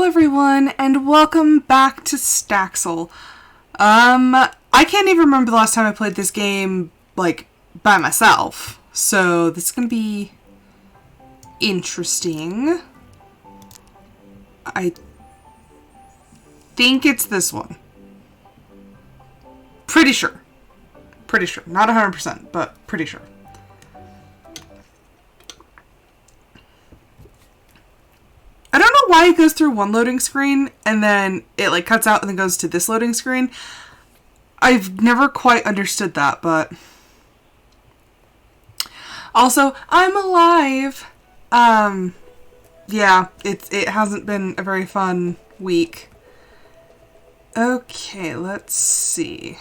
everyone, and welcome back to Staxel. I can't even remember the last time I played this game, like, by myself. So, this is gonna be interesting. I think it's this one. Pretty sure. Pretty sure. Not 100%, but pretty sure. I don't know why it goes through one loading screen and then it like cuts out and then goes to this loading screen. I've never quite understood that, but also I'm alive. Yeah, it hasn't been a very fun week. Okay, let's see.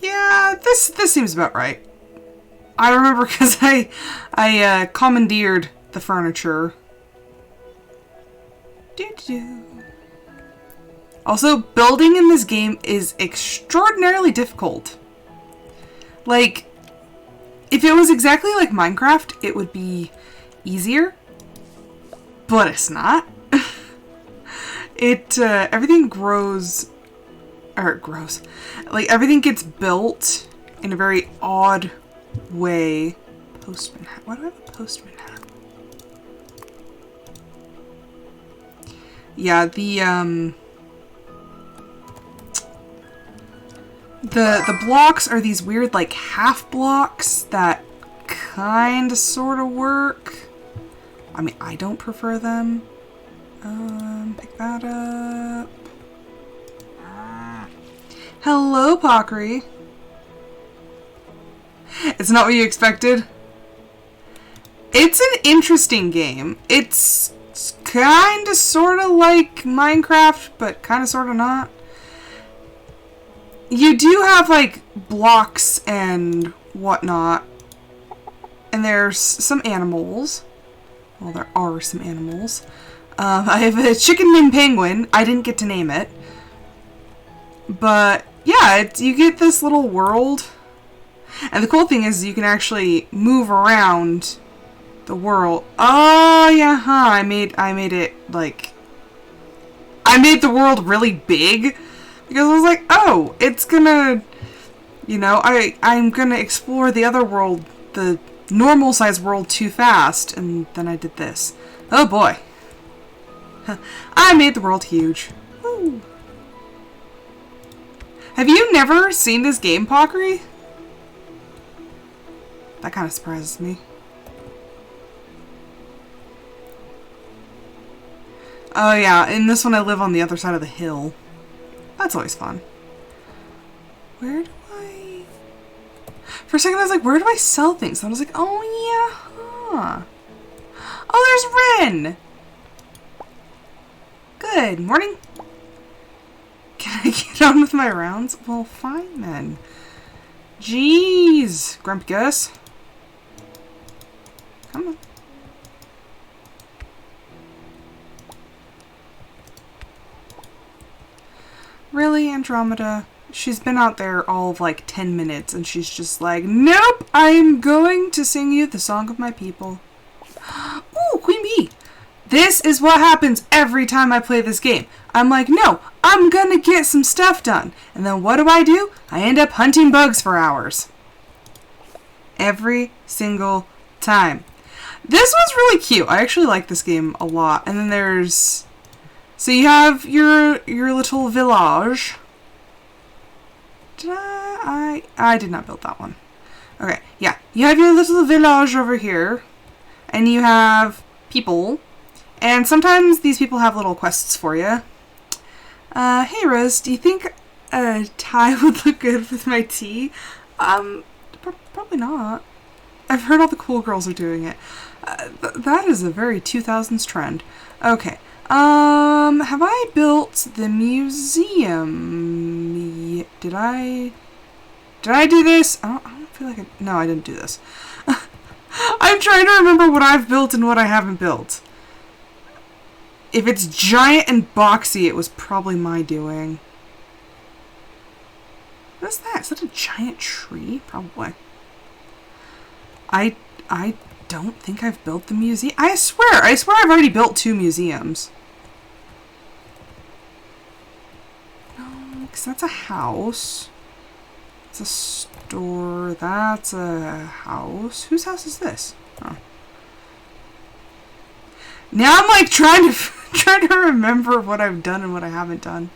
Yeah, this seems about right. I remember because I commandeered the furniture. Also, building in this game is extraordinarily difficult. Like, if it was exactly like Minecraft, it would be easier. But it's not. Everything grows, or it grows. Like, everything gets built in a very odd way. Postman hat. Why do I have a postman hat? Yeah, the blocks are these weird, like, half blocks that kind of sort of work. I mean, I don't prefer them. Pick that up. Hello, Pockery. It's not what you expected. It's an interesting game. It's kind of sort of like Minecraft, but kind of sort of not. You do have like blocks and whatnot, and there's some animals. Well, there are some animals. I have a chicken named Penguin. I didn't get to name it, but yeah, you get this little world, and the cool thing is you can actually move around the world. Oh yeah, huh? I made it like I made the world really big because I was like, oh, it's gonna, you know, I'm gonna explore the other world, the normal size world, too fast, and then I did this. Oh boy, I made the world huge. Woo. Have you never seen this game, Pockery? That kind of surprises me. Oh yeah, in this one I live on the other side of the hill. That's always fun. Where do I... For a second I was like, where do I sell things? And I was like, oh yeah, huh. Oh, there's Ren! Good morning. Can I get on with my rounds? Well, fine then. Jeez, Grumpy Gus. Come on. Really, Andromeda? She's been out there all of like 10 minutes and she's just like, nope, I'm going to sing you the song of my people. Ooh, Queen Bee. This is what happens every time I play this game. I'm like, no, I'm gonna get some stuff done. And then what do? I end up hunting bugs for hours. Every single time. This one's really cute. I actually like this game a lot. And then there's... So you have your little village. Did I did not build that one. Okay, yeah. You have your little village over here. And you have people. And sometimes these people have little quests for you. Hey Rose, do you think a tie would look good with my tea? Probably not. I've heard all the cool girls are doing it. That is a very 2000s trend. Okay. Have I built the museum? Did I do this? I don't feel like no, I didn't do this. I'm trying to remember what I've built and what I haven't built. If it's giant and boxy, it was probably my doing. What's that? Is that a giant tree? Probably. I don't think I've built the museum. I swear I've already built 2 museums. No, because that's a house. It's a store. That's a house. Whose house is this? Oh. Now I'm like trying to remember what I've done and what I haven't done.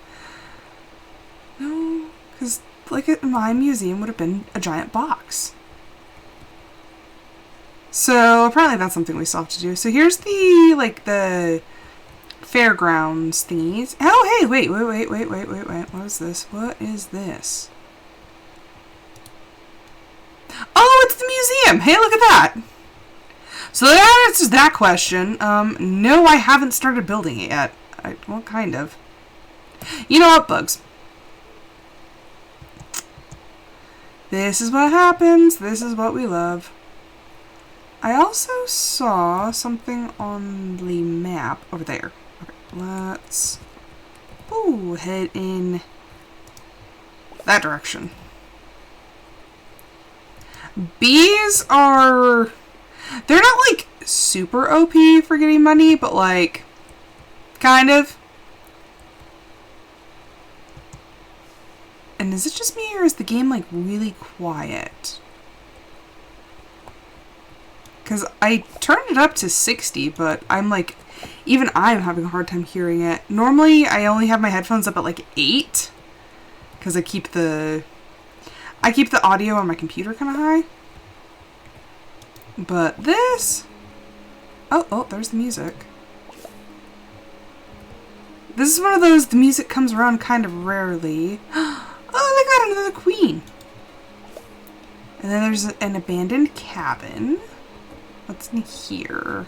No, because like my museum would have been a giant box. So apparently that's something we still have to do. So here's the fairgrounds thingies. Oh hey, wait. What is this? What is this? Oh, it's the museum! Hey, look at that! So that answers that question. No, I haven't started building it yet. Well, kind of. You know what, bugs? This is what happens. This is what we love. I also saw something on the map over there. Okay, let's head in that direction. Bees are... They're not, like, super OP for getting money, but, like, kind of. And is it just me, or is the game, like, really quiet? Because I turned it up to 60, but I'm, like, even I'm having a hard time hearing it. Normally, I only have my headphones up at, like, 8. Because I keep the audio on my computer kind of high. But this... Oh, there's the music. This is one of those, the music comes around kind of rarely. Oh, they got another queen. And then there's an abandoned cabin. What's in here?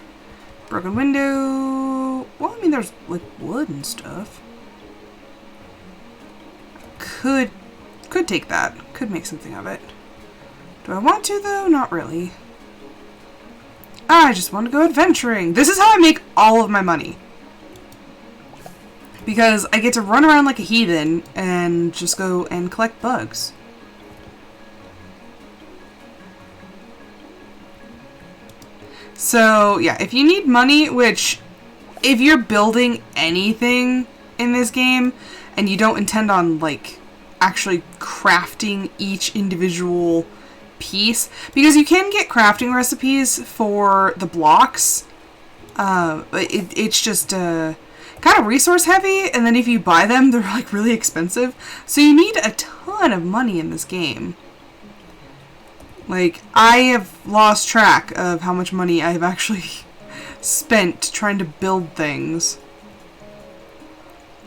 Broken window. Well, I mean, there's, like, wood and stuff. Could take that. Could make something of it. Do I want to, though? Not really. I just want to go adventuring. This is how I make all of my money. Because I get to run around like a heathen and just go and collect bugs. So, yeah, if you need money, which, if you're building anything in this game, and you don't intend on, like, actually crafting each individual piece, because you can get crafting recipes for the blocks. It's just kind of resource heavy, and then if you buy them, they're like really expensive. So you need a ton of money in this game. Like, I have lost track of how much money I have actually spent trying to build things.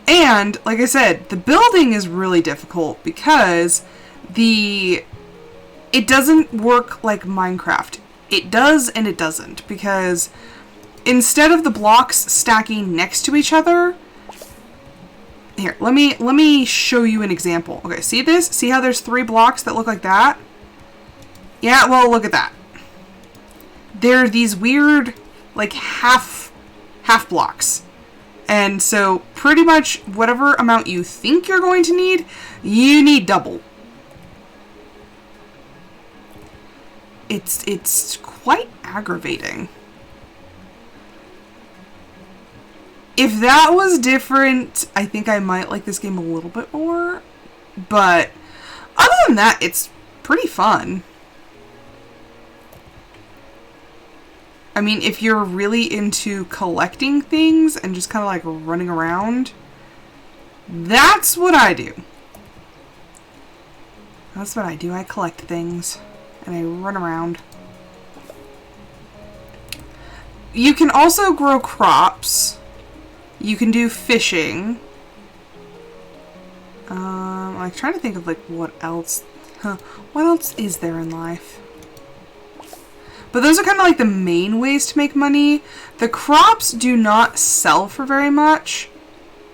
And, like I said, the building is really difficult because it doesn't work like Minecraft. It does and it doesn't, because instead of the blocks stacking next to each other, here, let me show you an example. Okay, see this? See how there's 3 blocks that look like that? Yeah, well, look at that. They're these weird, like, half blocks. And so, pretty much whatever amount you think you're going to need, you need double. It's quite aggravating. If that was different, I think I might like this game a little bit more. But other than that, it's pretty fun. I mean, if you're really into collecting things and just kind of like running around, that's what I do. That's what I do. I collect things and I run around. You can also grow crops. You can do fishing. I'm trying to think of like what else. What else is there in life? But those are kind of like the main ways to make money. The crops do not sell for very much,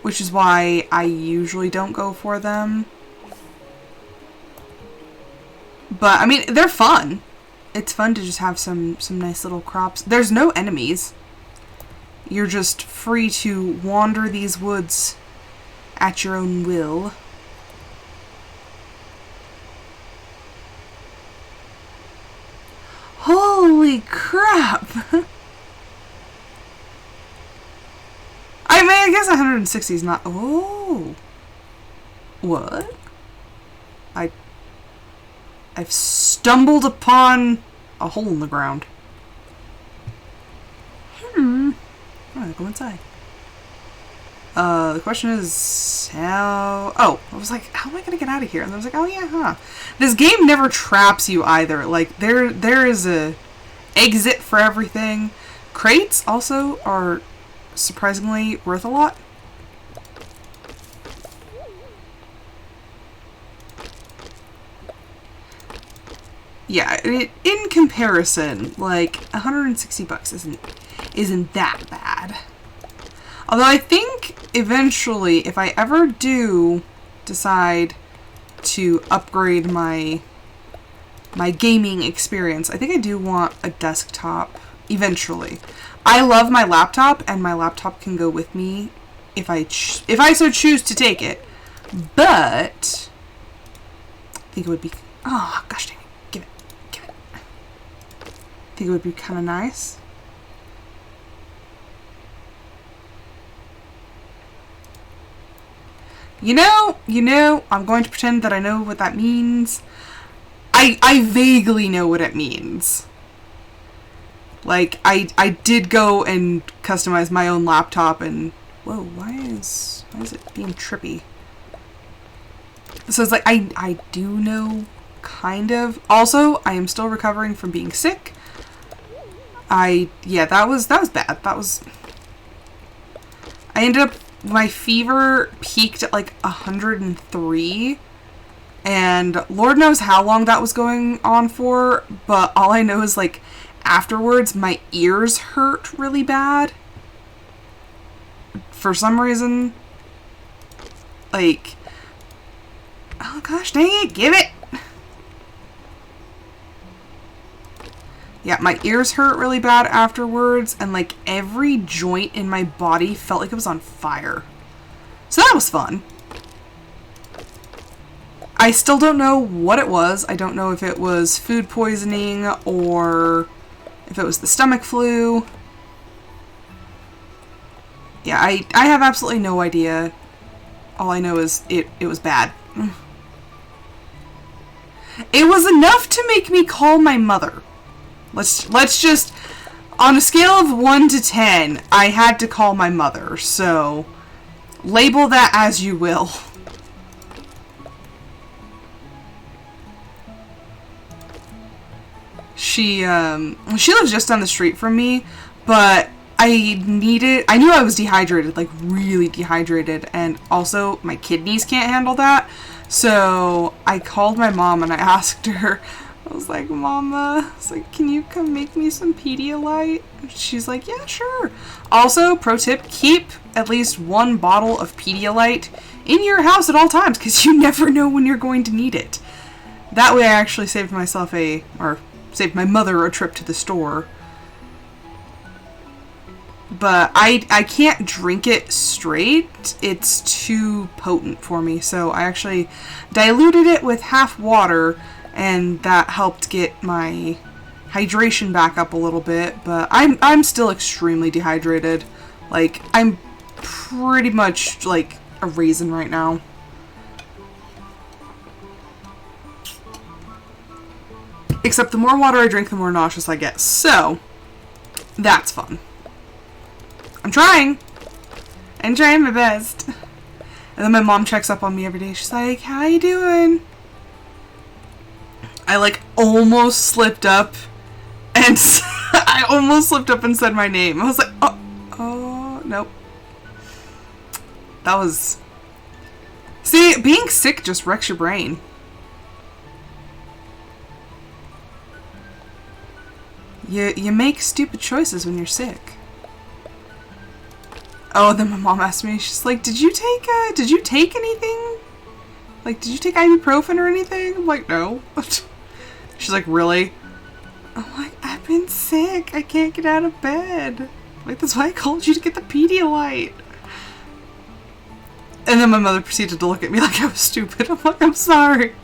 which is why I usually don't go for them. But, I mean, they're fun. It's fun to just have some nice little crops. There's no enemies. You're just free to wander these woods at your own will. Holy Holy crap! I mean, I guess 160 is not... Oh! What? I've stumbled upon a hole in the ground. I'm gonna go inside. The question is how... Oh, I was like, how am I gonna get out of here? And I was like, oh yeah, huh. This game never traps you either. Like, there is a exit for everything. Crates also are surprisingly worth a lot. Yeah, in comparison, like 160 bucks isn't that bad. Although I think eventually, if I ever do decide to upgrade my gaming experience, I think I do want a desktop eventually. I love my laptop, and my laptop can go with me if I so choose to take it. But I think it would be... Oh, gosh dang it. Give it. I think it would be kind of nice. You know, I'm going to pretend that I know what that means. I vaguely know what it means. Like, I did go and customize my own laptop and... Whoa, why is it being trippy? So it's like, I do know, kind of. Also, I am still recovering from being sick. Yeah, that was bad. I ended up... My fever peaked at like 103, and Lord knows how long that was going on for, but all I know is like afterwards my ears hurt really bad. For some reason. Like, oh gosh dang it, give it! Yeah, my ears hurt really bad afterwards, and like every joint in my body felt like it was on fire. So that was fun. I still don't know what it was. I don't know if it was food poisoning or if it was the stomach flu. Yeah, I have absolutely no idea. All I know is it was bad. It was enough to make me call my mother. Let's just, on a scale of 1 to 10, I had to call my mother, so label that as you will. She lives just down the street from me, but I knew I was dehydrated, like really dehydrated, and also my kidneys can't handle that, so I called my mom and I asked her, I was like, Mama, it's like, can you come make me some Pedialyte? She's like, yeah, sure. Also, pro tip, keep at least 1 bottle of Pedialyte in your house at all times, because you never know when you're going to need it. That way I actually saved saved my mother a trip to the store. But I can't drink it straight. It's too potent for me, so I actually diluted it with half water, and that helped get my hydration back up a little bit, but I'm still extremely dehydrated. Like, I'm pretty much like a raisin right now. Except the more water I drink, the more nauseous I get. So, that's fun. I'm trying. I'm trying my best. And then my mom checks up on me every day. She's like, how you doing? I like almost slipped up and I almost slipped up and said my name. I was like, oh, nope. That was... See, being sick just wrecks your brain. You make stupid choices when you're sick. Oh, then my mom asked me, she's like, did you take anything? Like, did you take ibuprofen or anything? I'm like, no. She's like, really? I'm like, I've been sick. I can't get out of bed. Like, that's why I called you to get the Pedialyte. And then my mother proceeded to look at me like I was stupid. I'm like, I'm sorry.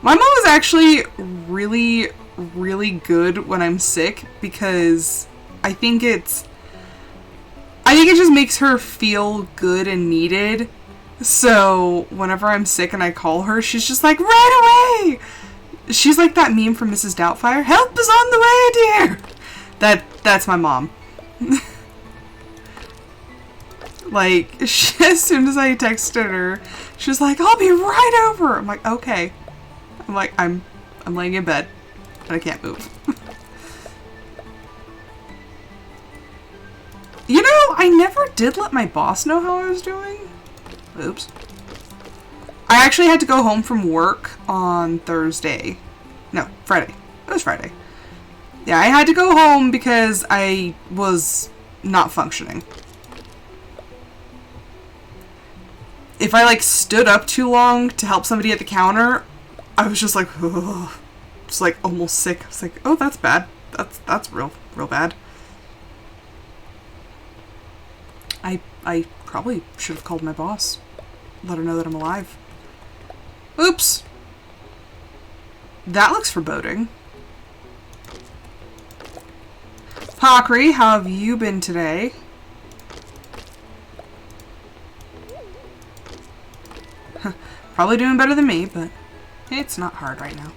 My mom was actually really, really good when I'm sick because I think it just makes her feel good and needed. So whenever I'm sick and I call her, she's just like, right away! She's like that meme from Mrs. Doubtfire, help is on the way, dear! That's my mom. Like, as soon as I texted her, she was like, I'll be right over! I'm like, okay. I'm like, I'm laying in bed, and I can't move. You know, I never did let my boss know how I was doing. Oops. I actually had to go home from work on Thursday. No, Friday. It was Friday. Yeah, I had to go home because I was not functioning. If I, like, stood up too long to help somebody at the counter, I was just like, ugh. Just, like, almost sick. I was like, oh, that's bad. That's real bad. I probably should have called my boss. Let her know that I'm alive. Oops. That looks foreboding. Pakri, how have you been today? Probably doing better than me, but it's not hard right now.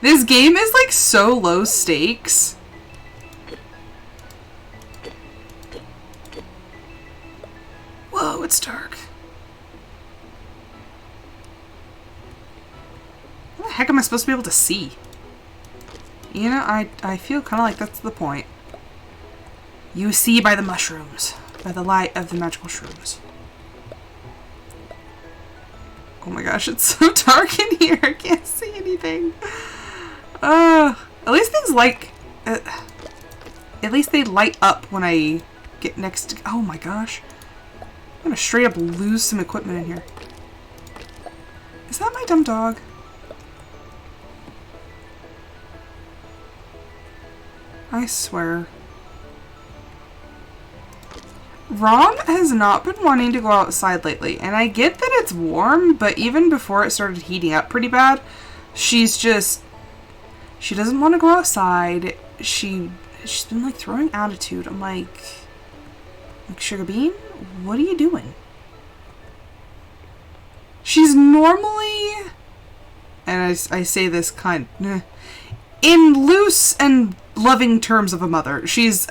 This game is like so low stakes. Whoa, it's dark. What the heck am I supposed to be able to see? You know, I feel kind of like that's the point. You see by the mushrooms. By the light of the magical shrooms. Oh my gosh, it's so dark in here. I can't see anything. At least things like... at least they light up when I get next to... Oh my gosh. I'm gonna straight up lose some equipment in here. Is that my dumb dog? I swear. Rom has not been wanting to go outside lately, and I get that it's warm, but even before it started heating up pretty bad, she's just... She doesn't want to go outside. She's been, like, throwing attitude. I'm like, Sugar Bean, what are you doing? She's normally, and I say this kind of, in loose and loving terms of a mother, she's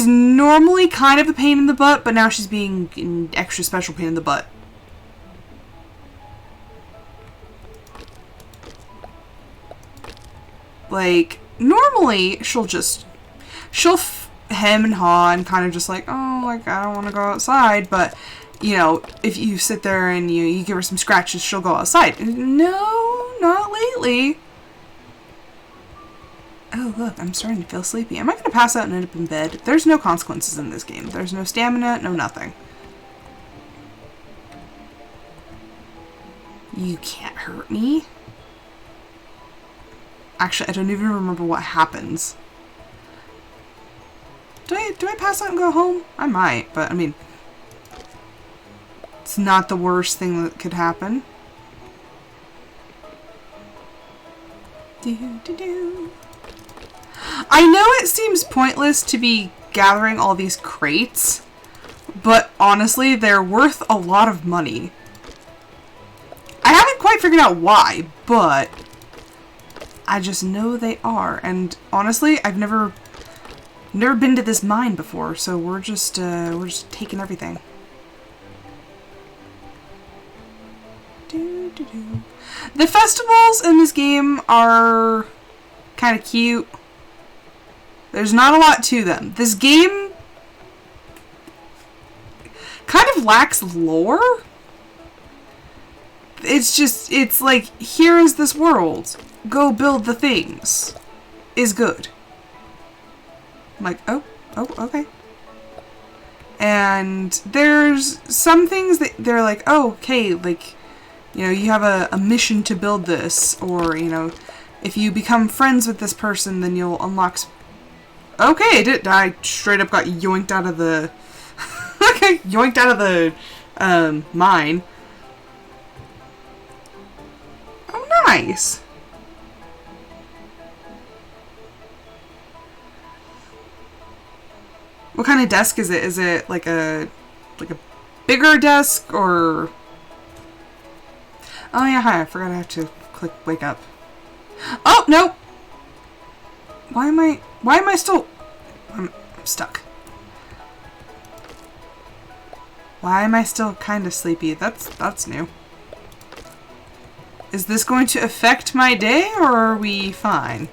normally kind of a pain in the butt, but now she's being an extra special pain in the butt. Like, normally, she'll hem and haw and kind of just like, oh, like, I don't want to go outside, but, you know, if you sit there and you give her some scratches, she'll go outside. No, not lately. Oh, look, I'm starting to feel sleepy. Am I going to pass out and end up in bed? There's no consequences in this game. There's no stamina, no nothing. You can't hurt me. Actually, I don't even remember what happens. Do I pass out and go home? I might, but I mean, it's not the worst thing that could happen. I know it seems pointless to be gathering all these crates, but honestly, they're worth a lot of money. I haven't quite figured out why, but I just know they are, and honestly, I've never been to this mine before, so we're just taking everything. The festivals in this game are kind of cute. There's not a lot to them. This game kind of lacks lore. It's like, here is this world. Go build the things. Is good. I'm like, oh, okay. And there's some things that they're like, oh, okay, like, you know, you have a mission to build this, or, you know, if you become friends with this person, then you'll unlock... Okay, I straight up got yoinked out of the... yoinked out of the, mine. nice. What kind of desk is it? Is it like a bigger desk or... Oh yeah, hi, I forgot I have to click wake up. Oh, no! Why am I still... I'm stuck. Why am I still kind of sleepy? That's new. Is this going to affect my day, or are we fine?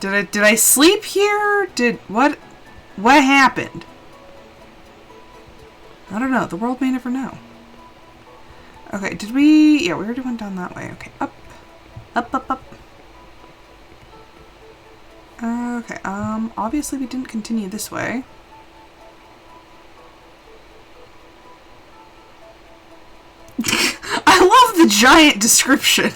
Did I sleep here? What happened? I don't know. The world may never know. Okay, did we... Yeah, we already went down that way. Okay, up. Up, up, up. Okay, obviously we didn't continue this way. I love the giant description.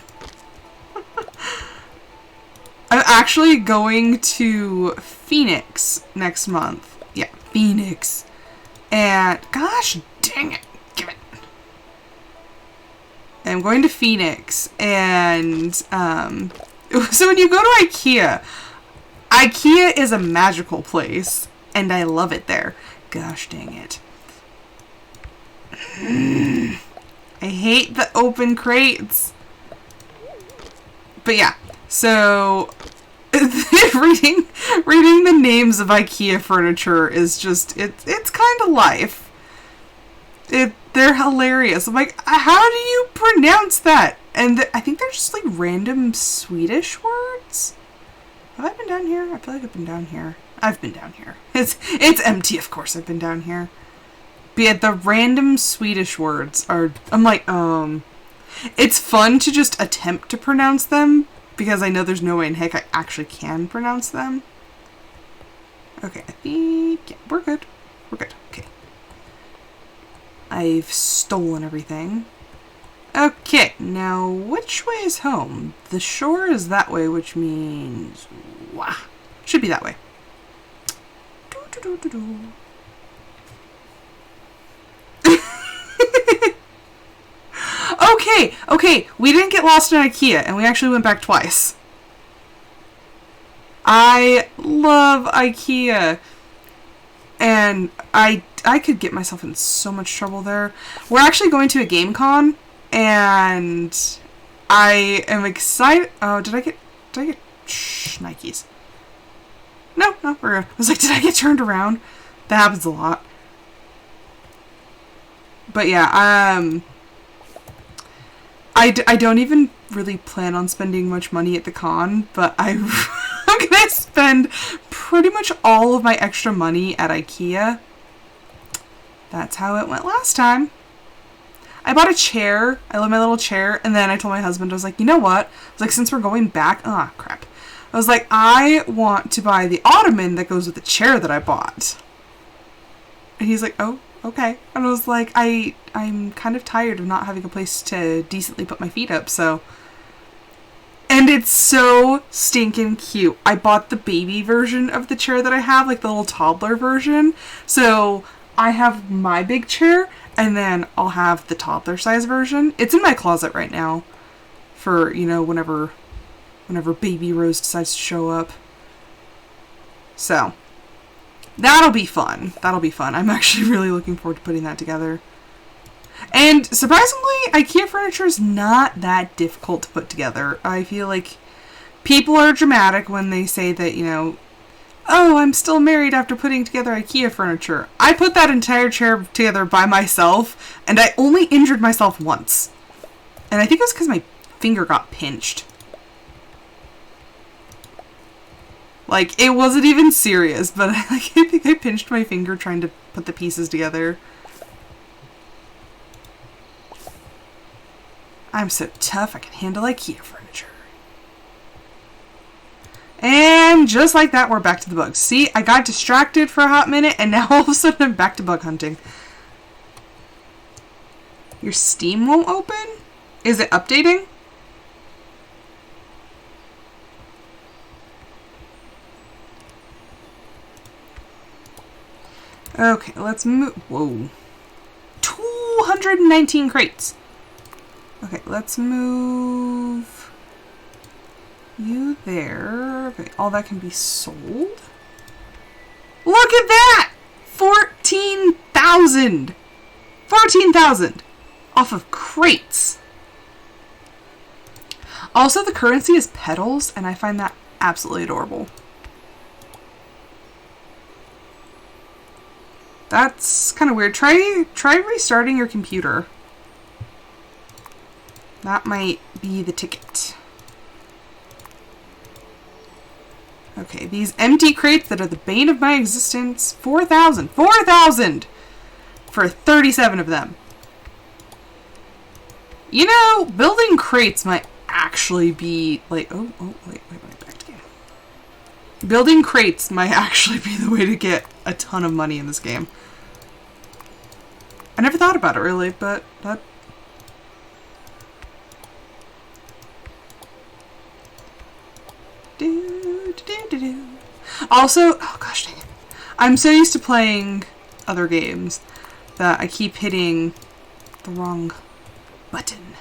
I'm actually going to Phoenix next month. Yeah, Phoenix. And, gosh dang it. Give it. I'm going to Phoenix, and, so when you go to IKEA, IKEA is a magical place, and I love it there. Gosh dang it. I hate the open crates. But yeah, so reading the names of IKEA furniture is just, it's kind of life. They're hilarious. I'm like, how do you pronounce that? And I think they're just like random Swedish words. Have I been down here? I feel like I've been down here. I've been down here. It's empty, of course I've been down here. But yeah, the random Swedish words are... I'm like, it's fun to just attempt to pronounce them, because I know there's no way in heck I actually can pronounce them. Okay, I think... Yeah, we're good. We're good. Okay. I've stolen everything. Okay, now which way is home? The shore is that way, which means... Wah. Should be that way. Okay, we didn't get lost in IKEA, and we actually went back twice. I love IKEA, and I could get myself in so much trouble there. We're actually going to a game con, and I am excited. Oh, did I get Nikes? No, we're good. I was like, did I get turned around? That happens a lot. But yeah, I don't even really plan on spending much money at the con, but I'm gonna spend pretty much all of my extra money at IKEA. That's how it went last time. I bought a chair. I love my little chair. And then I told my husband, I was like, you know what? I was like, since we're going back, crap. I was like, I want to buy the ottoman that goes with the chair that I bought. And he's like, oh, okay. And I was like, I'm kind of tired of not having a place to decently put my feet up, so. And it's so stinking cute. I bought the baby version of the chair that I have, like the little toddler version. So I have my big chair, and then I'll have the toddler size version. It's in my closet right now for, you know, whenever baby Rose decides to show up. So that'll be fun. I'm actually really looking forward to putting that together. And surprisingly, IKEA furniture is not that difficult to put together. I feel like people are dramatic when they say that, you know, oh, I'm still married after putting together IKEA furniture. I put that entire chair together by myself, and I only injured myself once. And I think it was because my finger got pinched. Like, it wasn't even serious, but I think I pinched my finger trying to put the pieces together. I'm so tough, I can handle IKEA furniture. And just like that, we're back to the bugs. See, I got distracted for a hot minute, and now all of a sudden I'm back to bug hunting. Your Steam won't open? Is it updating? Okay, let's move. Whoa. 219 crates. Okay, let's move you there. Okay, all that can be sold. Look at that! 14,000! 14,000! Off of crates. Also, the currency is petals, and I find that absolutely adorable. That's kind of weird. Try restarting your computer. That might be the ticket. Okay, these empty crates that are the bane of my existence. 4,000! 4,000! For 37 of them. You know, building crates might actually be like... Oh, wait, back to game. Building crates might actually be the way to get a ton of money in this game. I never thought about it really, but that... Also, oh gosh dang it. I'm so used to playing other games that I keep hitting the wrong button.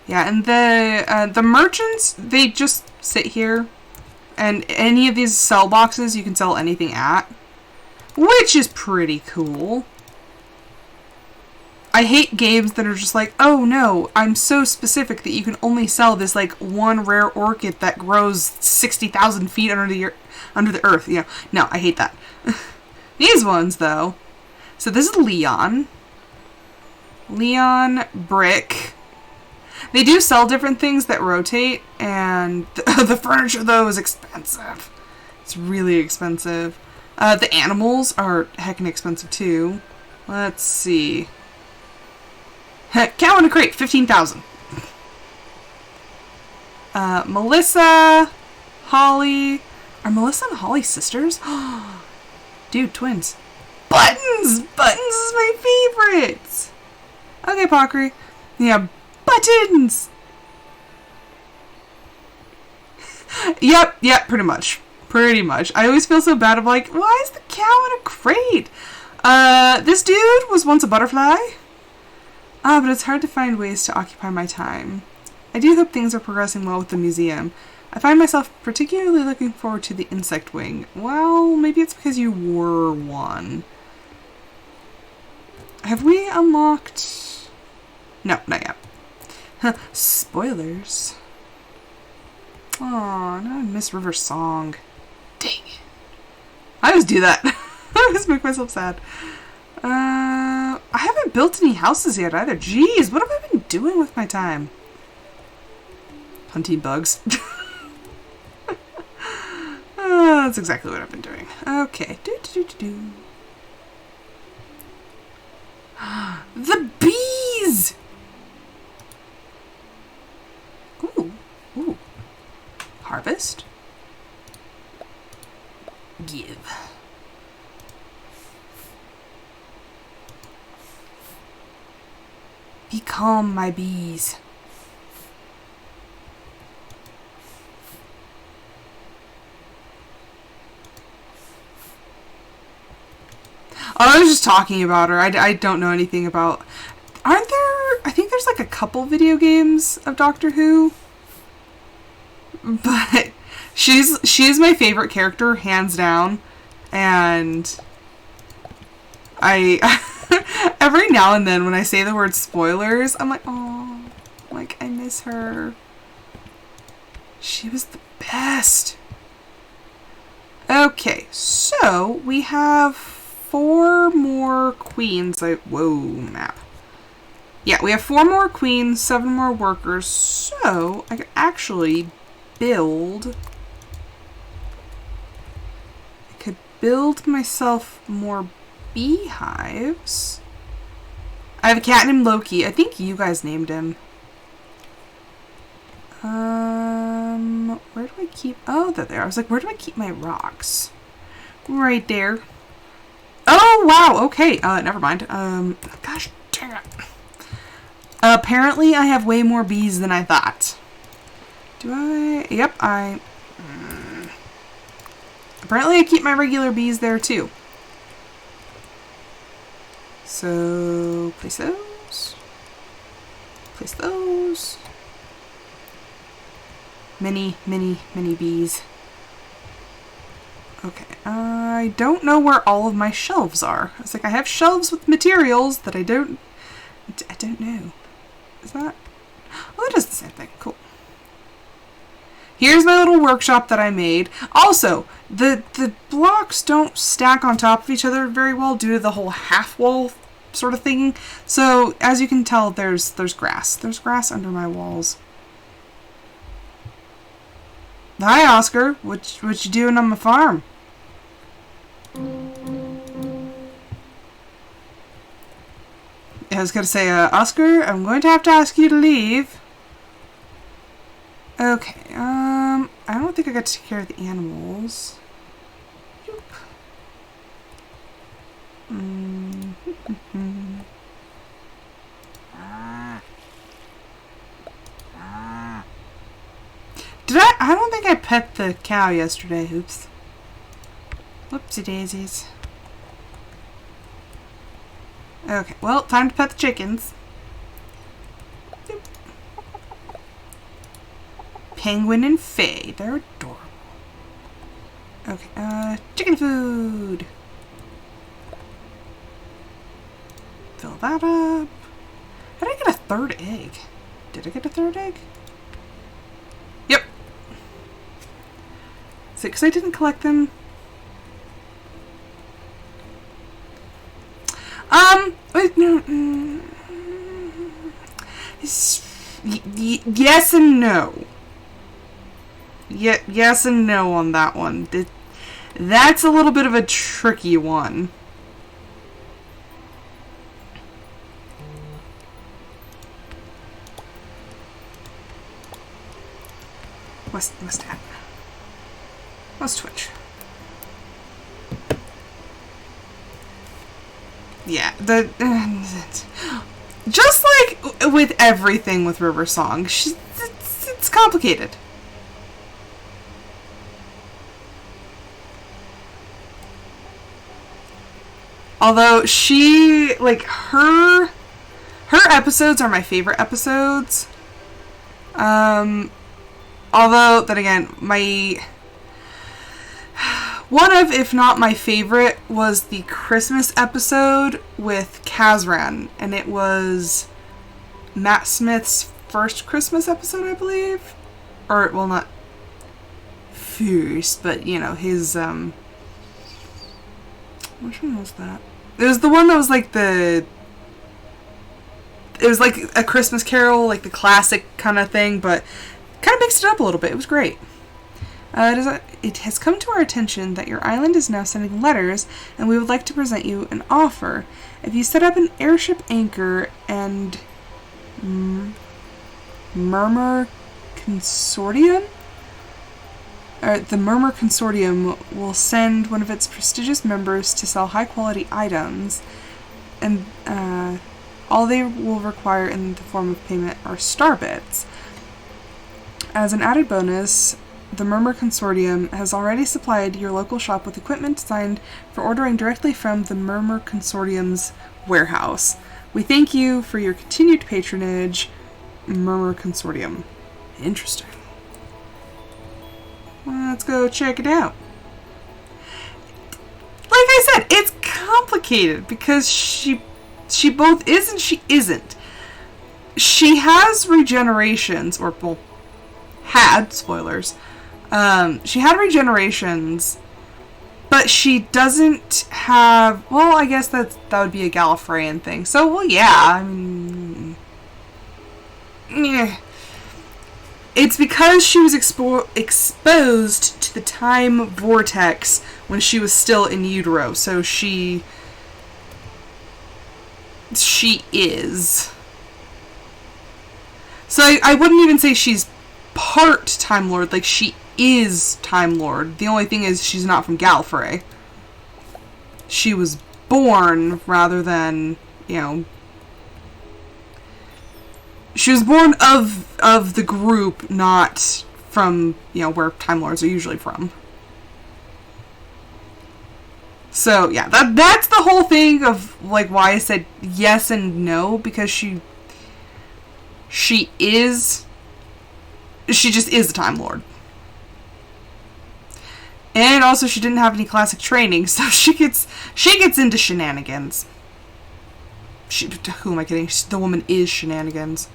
Yeah, and the merchants, they just sit here, and any of these sell boxes you can sell anything at, which is pretty cool. I hate games that are just like, oh no, I'm so specific that you can only sell this like one rare orchid that grows 60,000 feet under the earth. Yeah, no, I hate that. These ones though. So this is Leon. Leon, Brick. They do sell different things that rotate, and the furniture though is expensive. It's really expensive. The animals are heckin' expensive too. Let's see. Cow in a crate, 15,000. Melissa, Holly. Are Melissa and Holly sisters? Dude, twins. Buttons! Buttons is my favorite! Okay, Pockery. Yeah, buttons! Yep, pretty much. Pretty much. I always feel so bad. I'm like, why is the cow in a crate? This dude was once a butterfly. But it's hard to find ways to occupy my time. I do hope things are progressing well with the museum. I find myself particularly looking forward to the insect wing. Well, maybe it's because you were one. Have we unlocked... No, not yet. Spoilers. Aw, now I miss River's song. Dang it. I always do that. I always make myself sad. I haven't built any houses yet either. Jeez, what have I been doing with my time? Hunting bugs. That's exactly what I've been doing. Okay. The bees! Ooh. Harvest. Give. Be calm, my bees. Oh, I was just talking about her. I don't know anything about... Aren't there... I think there's like a couple video games of Doctor Who. But she's my favorite character, hands down. And I... every now and then when I say the word spoilers, I'm like, oh, like I miss her. She was the best. Okay, so we have 4 more queens. Whoa, map. Yeah, we have 4 more queens, 7 more workers, so I could actually build... I could build myself more beehives. I have a cat named Loki. I think you guys named him. Where do I keep... Oh, they're there. I was like, where do I keep my rocks? Right there. Oh, wow. Okay. Never mind. Gosh dang it. Apparently, I have way more bees than I thought. Do I? Yep, Apparently, I keep my regular bees there, too. So, place those. those. Place those. Many, many, many bees. Okay, I don't know where all of my shelves are. It's like I have shelves with materials that I don't know. Is that? Oh, it does the same thing. Cool. Here's my little workshop that I made. Also, the blocks don't stack on top of each other very well due to the whole half wall sort of thing. So, as you can tell, there's grass. There's grass under my walls. Hi, Oscar. What you doing on my farm? I was gonna say, Oscar, I'm going to have to ask you to leave. Okay, I don't think I got to take care of the animals. Did I don't think I pet the cow yesterday. Oops. Whoopsie daisies. Okay, well, time to pet the chickens. Boop. Penguin and Faye. They're adorable. Okay, chicken food. Fill that up. How did I get a third egg? Did I get a third egg? Yep. Is it because I didn't collect them? Yes and no. Yes and no on that one. That's a little bit of a tricky one. What's that? What's Twitch? Yeah, just like with everything with River Song, it's complicated. Although she, like, her episodes are my favorite episodes. Although, then again, one of, if not my favorite, was the Christmas episode with Kazran, and it was Matt Smith's first Christmas episode, I believe. Or, well, not first, but, you know, his, which one was that? It was the one that was like it was like a Christmas Carol, like the classic kind of thing, but kind of mixed it up a little bit. It was great. It has come to our attention that your island is now sending letters, and we would like to present you an offer. If you set up an airship anchor and Murmur Consortium, the Murmur Consortium will send one of its prestigious members to sell high-quality items, and all they will require in the form of payment are star bits. As an added bonus, the Murmur Consortium has already supplied your local shop with equipment designed for ordering directly from the Murmur Consortium's warehouse. We thank you for your continued patronage, Murmur Consortium. Interesting. Let's go check it out. Like I said, it's complicated because she both is and she isn't. She has regenerations, or, well, had, spoilers. She had regenerations, but she doesn't have, well, I guess that would be a Gallifreyan thing. So, well, yeah, I mean, yeah. It's because she was exposed to the time vortex when she was still in utero, so she is. So I wouldn't even say she's part Time Lord, like she is Time Lord. The only thing is she's not from Gallifrey. She was born rather than, you know, she was born of the group, not from, you know, where Time Lords are usually from. So, yeah, that's the whole thing of like, why I said yes and no, because she just is a Time Lord. And also she didn't have any classic training, so she gets into shenanigans. Who am I kidding? The woman is shenanigans.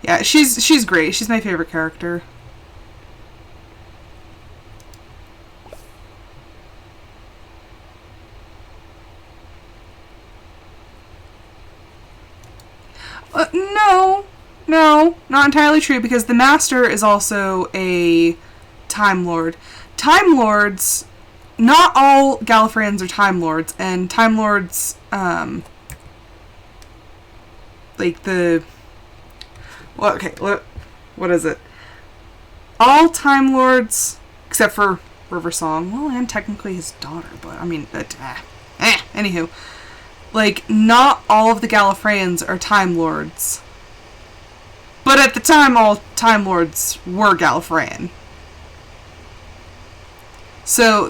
Yeah, she's great. She's my favorite character. No, not entirely true, because the Master is also a Time Lord. Time Lords, not all Gallifreyans are Time Lords, and Time Lords, like the... Well, okay, what is it? All Time Lords, except for River Song, well, and technically his daughter, but, I mean, anywho. Like, not all of the Gallifreyans are Time Lords. But at the time, all Time Lords were Gallifreyan. So,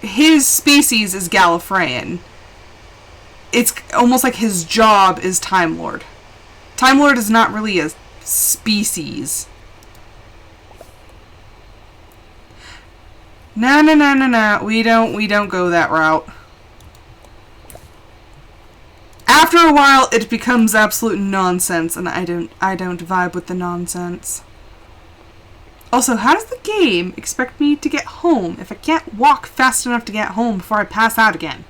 his species is Gallifreyan. It's almost like his job is Time Lord. Time Lord is not really a species. No. We don't go that route. After a while, it becomes absolute nonsense, and I don't vibe with the nonsense. Also, how does the game expect me to get home if I can't walk fast enough to get home before I pass out again?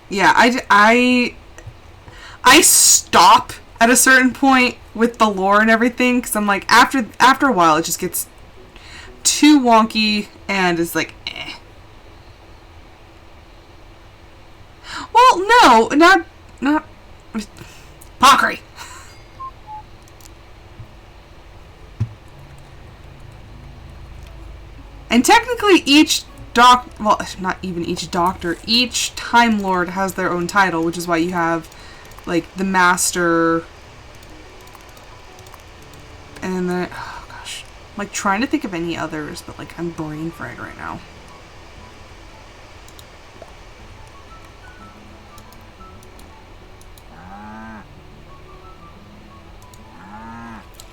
Yeah, I stop at a certain point with the lore and everything, because I'm like, after a while, it just gets too wonky, and it's like, eh. Well, no, not Pockery. And technically each well, not even each doctor, each Time Lord has their own title, which is why you have, like, the Master, and then, oh gosh, I'm, like, trying to think of any others, but, like, I'm brain fried right now.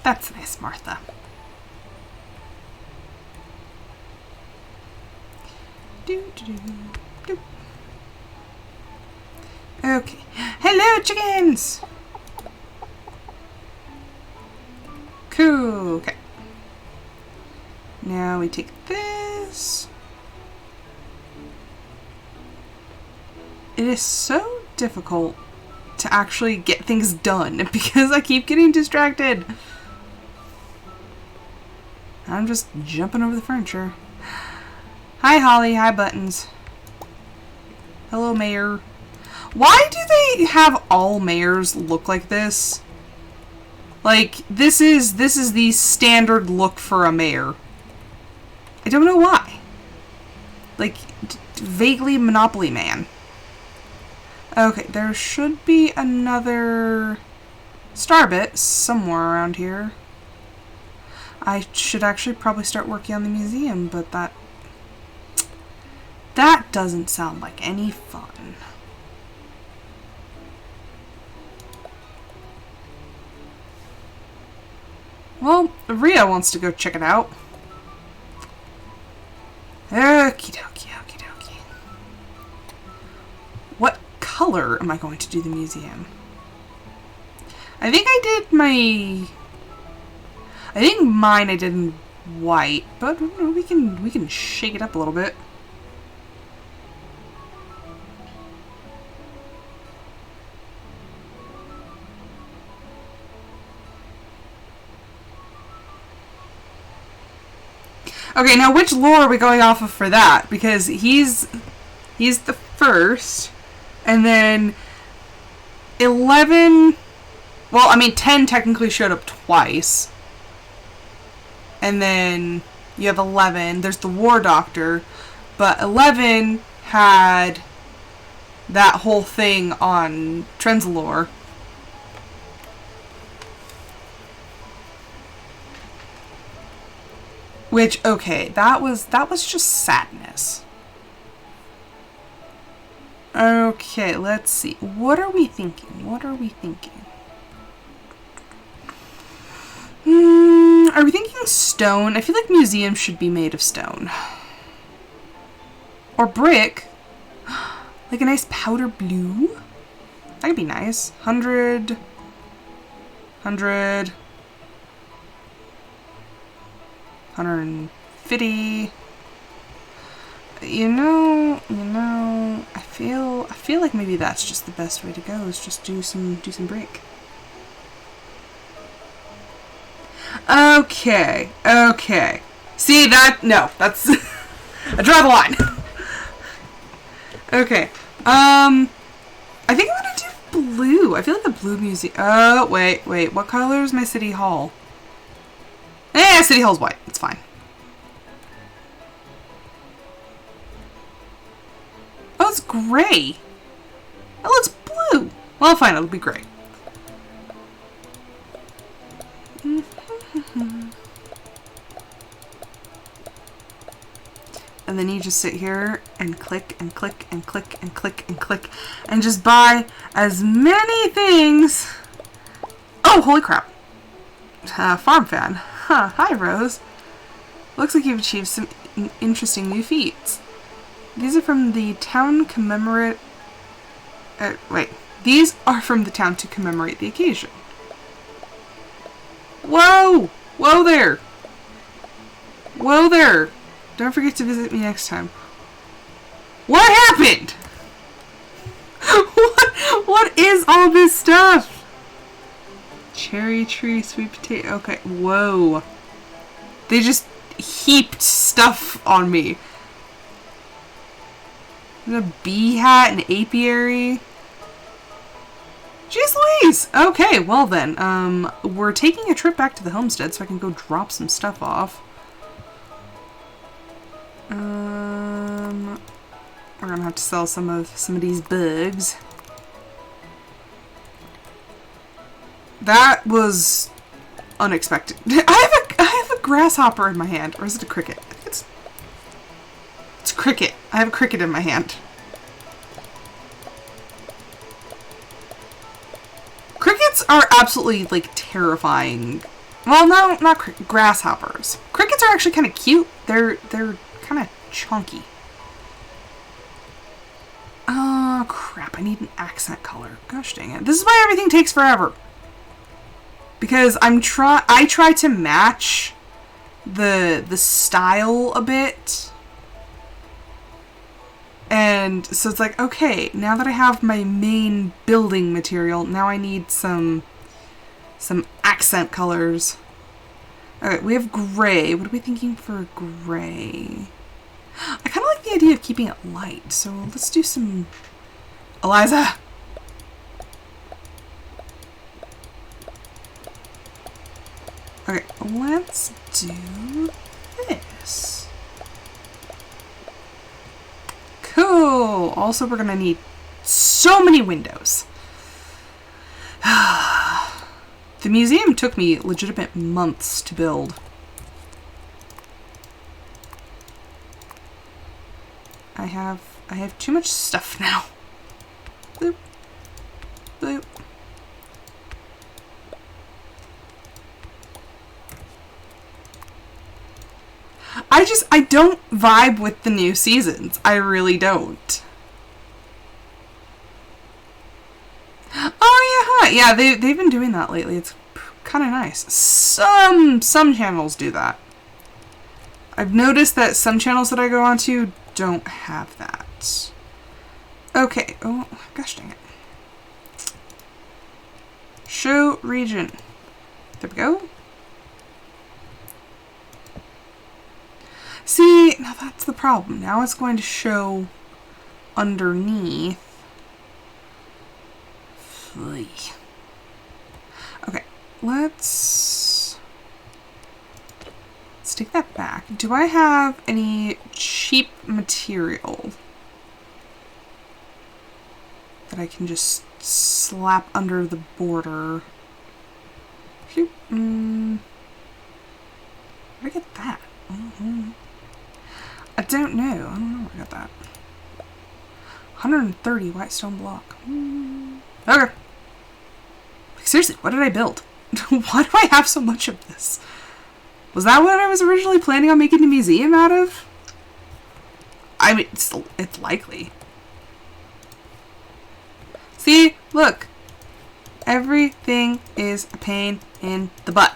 That's nice, Martha. Okay. Hello, chickens! Cool. Okay. Now we take this. It is so difficult to actually get things done because I keep getting distracted. I'm just jumping over the furniture. Hi, Holly. Hi, Buttons. Hello, Mayor. Why do they have all mayors look like this? Like, this is the standard look for a mayor. I don't know why. Like, vaguely Monopoly Man. Okay, there should be another Starbit somewhere around here. I should actually probably start working on the museum, but that doesn't sound like any fun. Well, Rhea wants to go check it out. Okie dokie, okie dokie. What color am I going to do the museum? I think mine I did in white, but we can shake it up a little bit. Okay, now which lore are we going off of for that? Because he's the first, and then 11. Well, I mean 10 technically showed up twice. And then you have 11. There's the War Doctor. But 11 had that whole thing on Trenzalore. Which, okay, that was just sadness. Okay, let's see. What are we thinking? What are we thinking? Are we thinking stone? I feel like museums should be made of stone. Or brick. Like a nice powder blue? That could be nice. 100. 100. 150. You know, I feel like maybe that's just the best way to go, is just do some brick. Okay. See that? No, that's I draw the line. Okay. I think I'm gonna do blue. I feel like the blue museum. Oh, wait. What color is my city hall? City hall's white. It's fine. Oh, it's gray. It looks blue. Well, fine. It'll be gray. And then you just sit here and click and click and click and click and click and just buy as many things. Oh, holy crap. Farm fan. Huh, hi Rose. Looks like you've achieved some interesting new feats. These are from the town commemorate... These are from the town to commemorate the occasion. Whoa! Whoa there! Whoa there! Don't forget to visit me next time. What happened? What is all this stuff? Cherry tree, sweet potato. Okay, whoa. They just heaped stuff on me. There's a bee hat, an apiary. Jeez Louise! Okay, well then, we're taking a trip back to the homestead so I can go drop some stuff off. We're gonna have to sell some of these bugs. That was unexpected. I have a grasshopper in my hand, or is it a cricket? I think it's a cricket. I have a cricket in my hand. Crickets are absolutely like terrifying. Well, no, not grasshoppers. Crickets are actually kind of cute. They're kind of chunky. Oh crap! I need an accent color. Gosh dang it! This is why everything takes forever. Because I try to match the style a bit. And so it's like, okay, now that I have my main building material, now I need some accent colors. Alright, we have gray. What are we thinking for gray? I kind of like the idea of keeping it light, so let's do some... Eliza! Okay, let's do this. Cool! Also, we're gonna need so many windows. The museum took me legitimate months to build. I have too much stuff now. Boop. Boop. I don't vibe with the new seasons. I really don't. Oh yeah, yeah, they've been doing that lately. It's kind of nice. Some channels do that. I've noticed that some channels that I go onto don't have that. Okay. Oh gosh dang it. Show region. There we go. See, now that's the problem. Now it's going to show underneath. Okay, let's take that back. Do I have any cheap material? that I can just slap under the border. Where'd I get that? I don't know where I got that. 130 white stone block. Okay. Like, seriously, what did I build? Why do I have so much of this? Was that what I was originally planning on making a museum out of? I mean, it's likely. See? Look. Everything is a pain in the butt.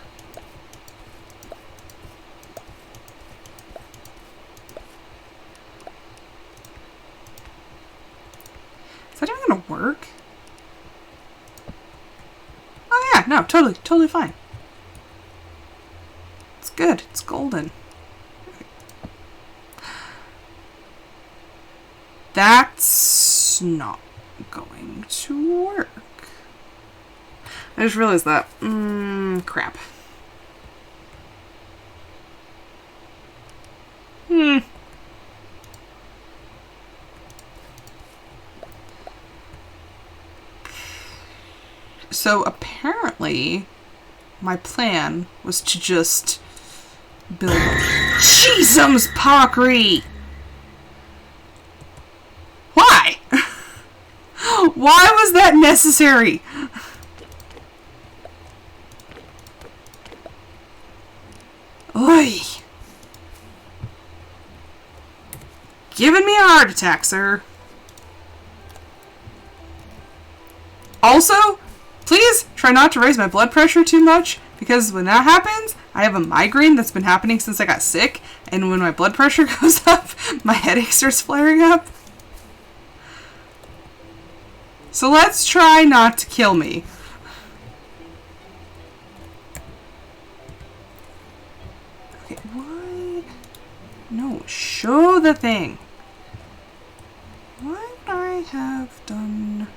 Is that even gonna work? Oh yeah, no, totally fine. It's good. It's golden. That's not going to work. I just realized that. Crap. So apparently, my plan was to just build Jeezums Pockery! Why? Why was that necessary? Oy. Giving me a heart attack, sir. Also, please try not to raise my blood pressure too much, because when that happens, I have a migraine that's been happening since I got sick, and when my blood pressure goes up, my headache starts flaring up. So let's try not to kill me. Okay, what? No, show the thing. What would I have done?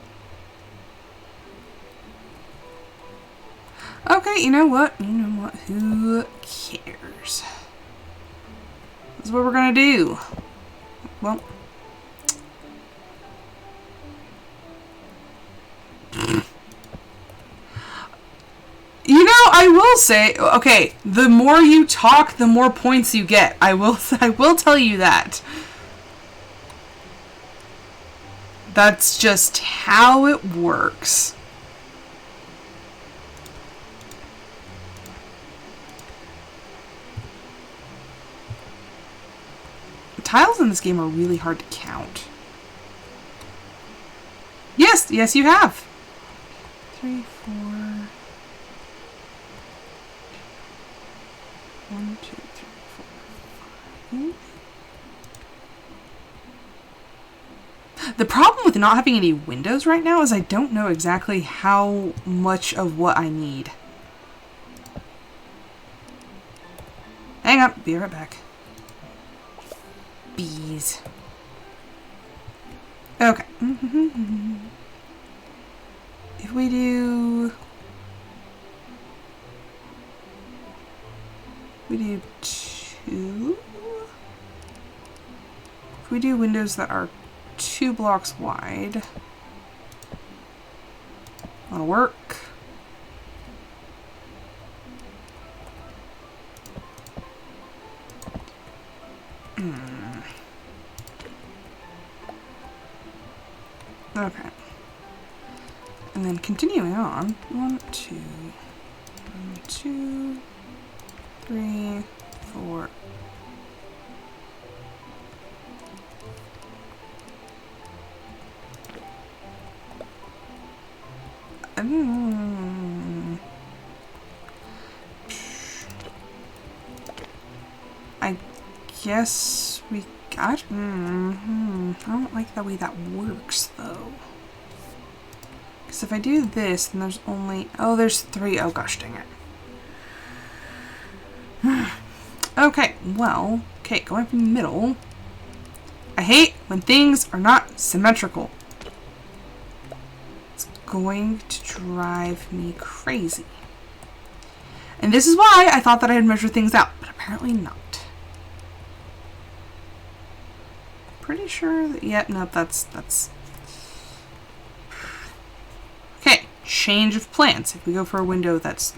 Okay, you know what? Who cares? This is what we're gonna do. Well. You know, I will say, okay, the more you talk, the more points you get. I will tell you that. That's just how it works. The tiles in this game are really hard to count. Yes, you have. 3, 4. 1, 2, 3, 4, 5. The problem with not having any windows right now is I don't know exactly how much of what I need. Hang on, be right back. Bees. Okay. If we do 2. If we do windows that are 2 blocks wide, that'll work. Okay. And then continuing on, 1, 2, 1, 2, 3, 4. I guess we got. I don't like the way that works, though. Because if I do this, then there's only. Oh, there's 3. Oh, gosh dang it. Okay, well. Okay, going from the middle. I hate when things are not symmetrical. It's going to drive me crazy. And this is why I thought that I had measured things out, but apparently not. Pretty sure that, yeah, no, that's change of plants. If we go for a window that's...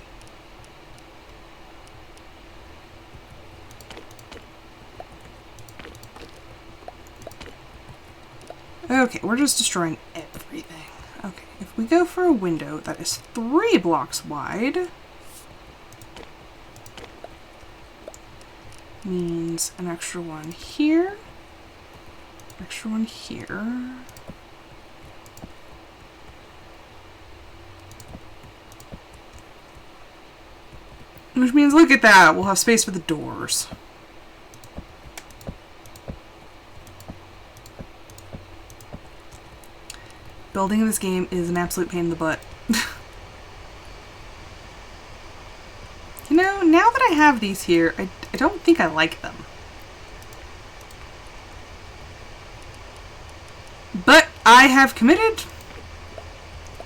Okay, we're just destroying everything. Okay, if we go for a window that is 3 blocks wide, means an extra one here, extra one here. Which means, look at that, we'll have space for the doors. Building in this game is an absolute pain in the butt. You know, now that I have these here, I don't think I like them. But I have committed.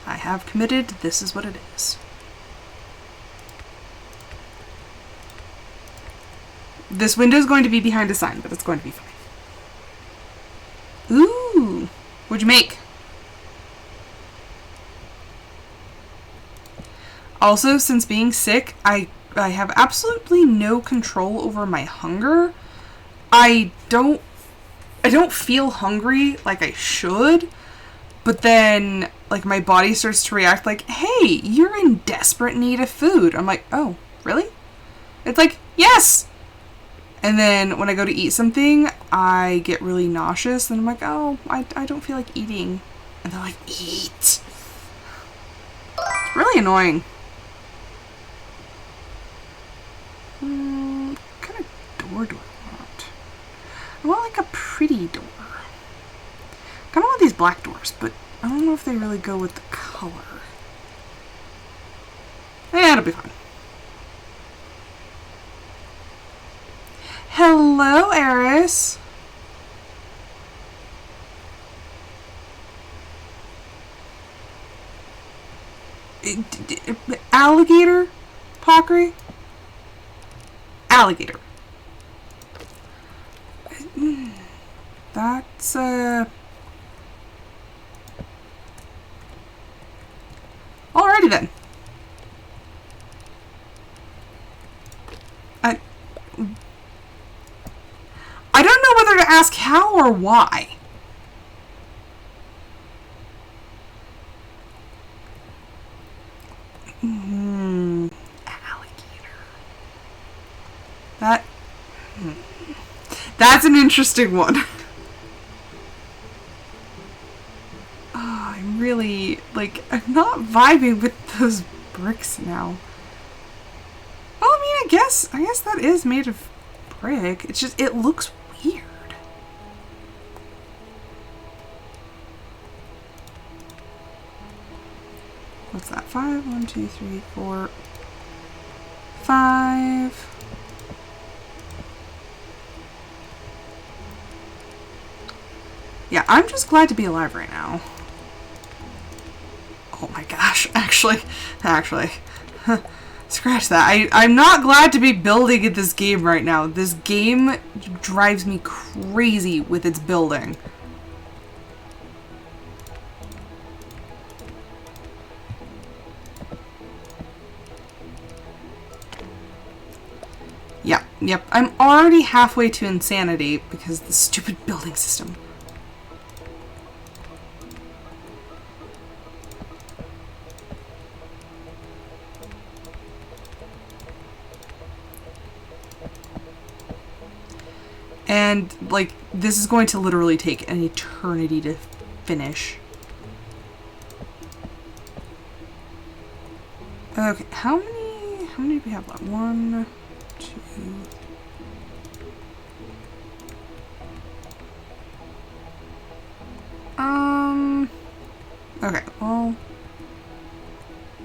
I have committed. This is what it is. This window is going to be behind a sign, but it's going to be fine. Ooh! What'd you make? Also, since being sick, I have absolutely no control over my hunger. I don't feel hungry like I should, but then like my body starts to react like, hey, you're in desperate need of food. I'm like, oh, really? It's like, yes! And then when I go to eat something, I get really nauseous, and I'm like, oh, I don't feel like eating. And they're like, eat! It's really annoying. What kind of door do I want? I want like a pretty door. I kind of want these black doors, but I don't know if they really go with the color. Yeah, it'll be fine. Hello, Eris. Alligator? Pockery? Alligator. That's, alrighty then. I don't know whether to ask how or why. Alligator. That's an interesting one. I'm really, like, I'm not vibing with those bricks now. Well, I mean, I guess that is made of brick. It's just, it looks weird. What's that? 5? 1, 2, 3, 4, 5. Yeah, I'm just glad to be alive right now. Oh my gosh, actually, scratch that. I'm not glad to be building in this game right now. This game drives me crazy with its building. Yep, I'm already halfway to insanity because of the stupid building system. And, like, this is going to literally take an eternity to finish. Okay, how many do we have left? 1, 2... Okay, well...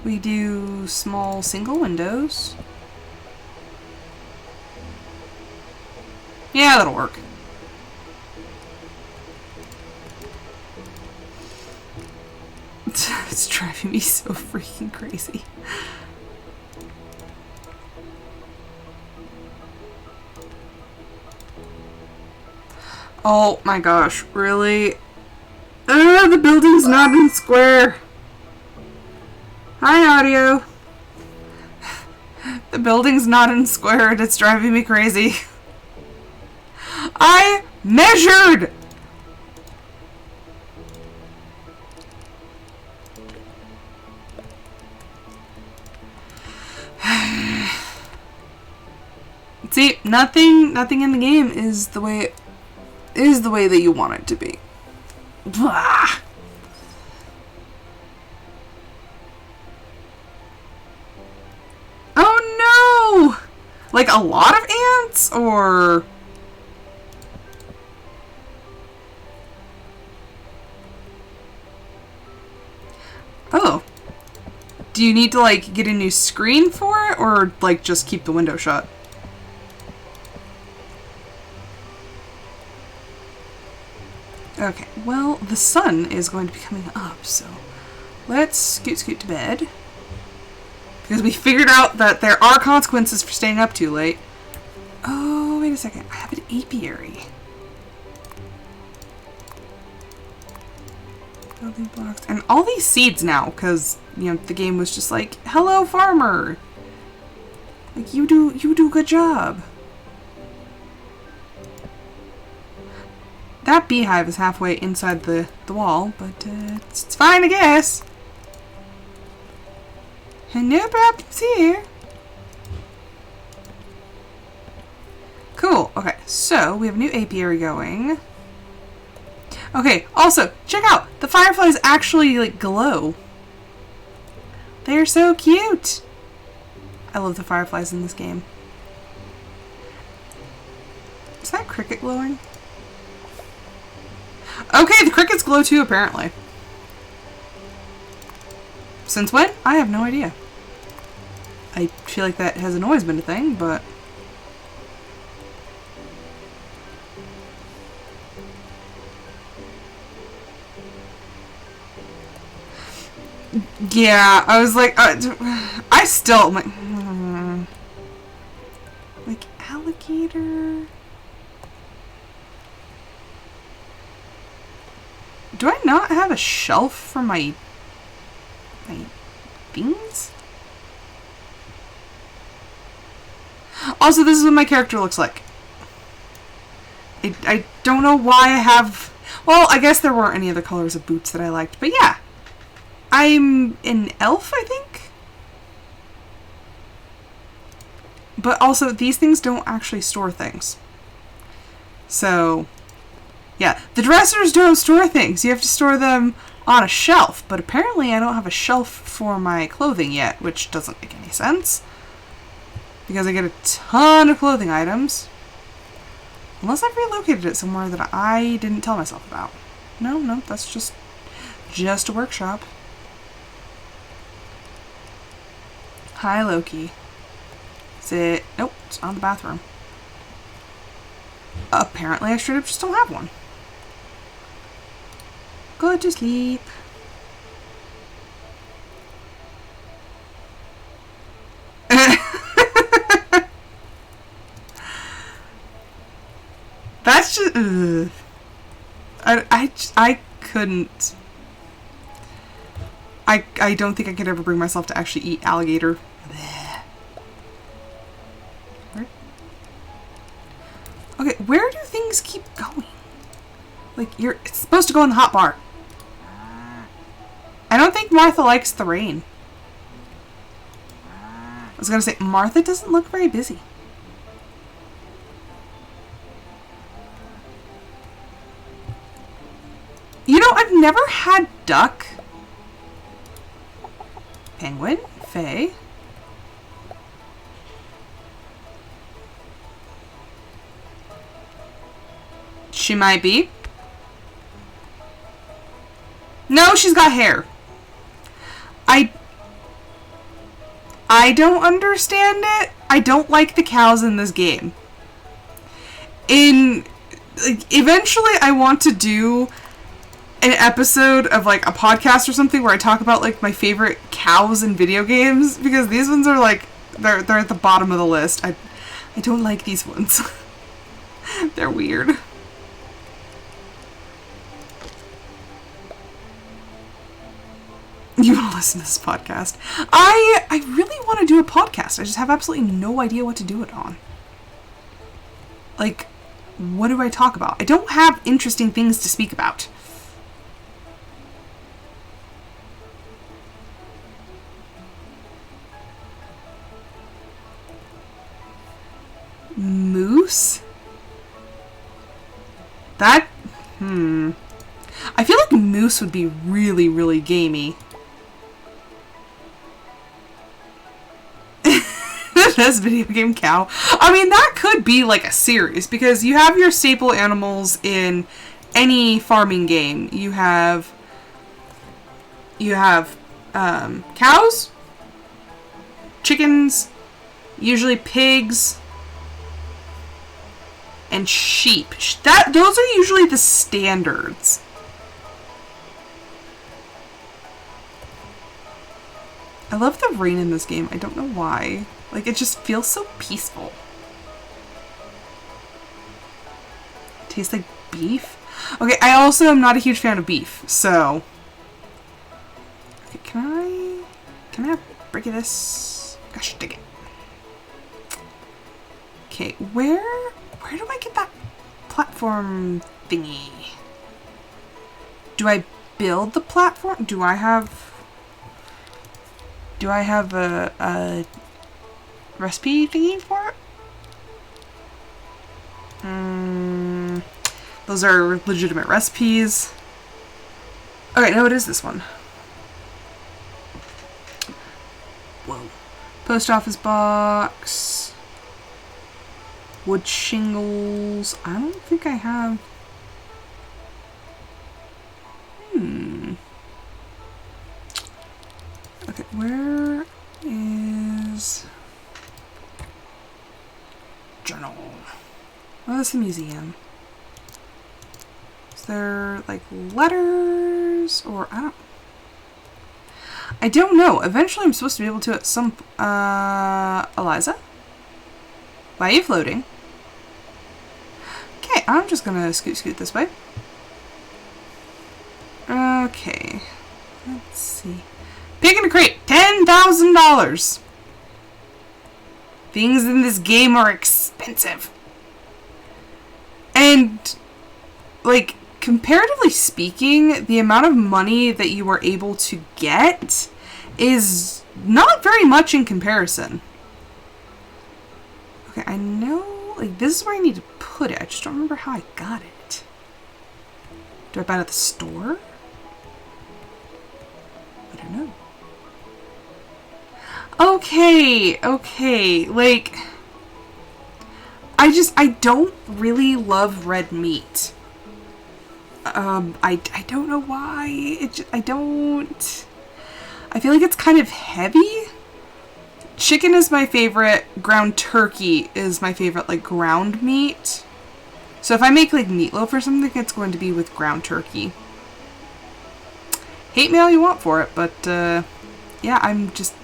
we do small single windows. Yeah, that'll work. It's driving me so freaking crazy. Oh my gosh, really? The building's not in square. Hi, audio. The building's not in squared. It's driving me crazy. I measured! See, nothing in the game is the way that you want it to be. Blah. Oh no! Like a lot of ants, or... Oh. Do you need to, like, get a new screen for it, or, like, just keep the window shut? Okay, well, the sun is going to be coming up, so let's scoot to bed. Because we figured out that there are consequences for staying up too late. Oh, wait a second. I have an apiary. Building blocks. And all these seeds now, because, you know, the game was just like, hello, farmer! Like, you do a good job. That beehive is halfway inside the wall, but it's fine, I guess. And no problems here. Cool. Okay, so we have a new apiary going. Okay, also, check out! The fireflies actually, like, glow. They're so cute! I love the fireflies in this game. Is that cricket glowing? Okay, the crickets glow too, apparently. Since when? I have no idea. I feel like that hasn't always been a thing, but... Yeah, I was like... I still... Like alligator... Do I not have a shelf for my things? Also, this is what my character looks like. I don't know why I have... Well, I guess there weren't any other colors of boots that I liked, but yeah. I'm an elf, I think? But also, these things don't actually store things. So... yeah, the dressers don't store things. You have to store them on a shelf. But apparently I don't have a shelf for my clothing yet, which doesn't make any sense. Because I get a ton of clothing items. Unless I've relocated it somewhere that I didn't tell myself about. No, that's just a workshop. Hi, Loki. Is it... Nope, it's on the bathroom. Apparently I straight up just don't have one. Go to sleep. That's just... I couldn't... I don't think I could ever bring myself to actually eat alligator. Okay, where do things keep going? Like, it's supposed to go in the hot bar. I don't think Martha likes the rain. I was gonna say, Martha doesn't look very busy. You know, I've never had duck. Penguin? Faye? She might be. No, she's got hair. I don't understand it. I don't like the cows in this game. Eventually I want to do an episode of like a podcast or something where I talk about like my favorite cows in video games, because these ones are like they're at the bottom of the list. I don't like these ones. They're weird. You want to listen to this podcast? I really want to do a podcast. I just have absolutely no idea what to do it on. Like, what do I talk about? I don't have interesting things to speak about. Moose? That, I feel like moose would be really, really gamey. This video game cow. I mean, that could be like a series because you have your staple animals in any farming game. You have cows, chickens, usually pigs, and sheep. Those are usually the standards. I love the rain in this game. I don't know why. Like, it just feels so peaceful. It tastes like beef. Okay, I also am not a huge fan of beef, so... Okay, can I have a break of this? Gosh, dig it. Okay, where do I get that platform thingy? Do I build the platform? Do I have a recipe thingy for it? Those are legitimate recipes. Okay, no, it is this one. Whoa. Post office box. Wood shingles. I don't think I have... Okay, where is... Journal. Oh, that's the museum. Is there, like, letters? Or, I don't know. Eventually I'm supposed to be able to at some... Eliza? Why are you floating? Okay, I'm just gonna scoot this way. Okay. Let's see. Pig in a crate! $10,000! Things in this game are expensive. And, like, comparatively speaking, the amount of money that you are able to get is not very much in comparison. Okay, I know, like, this is where I need to put it. I just don't remember how I got it. Do I buy it at the store? I don't know. Okay, like, I don't really love red meat. I don't know why. I don't. I feel like it's kind of heavy. Chicken is my favorite. Ground turkey is my favorite, like, ground meat. So if I make, like, meatloaf or something, it's going to be with ground turkey. Hate me all you want for it, but, yeah, I'm just...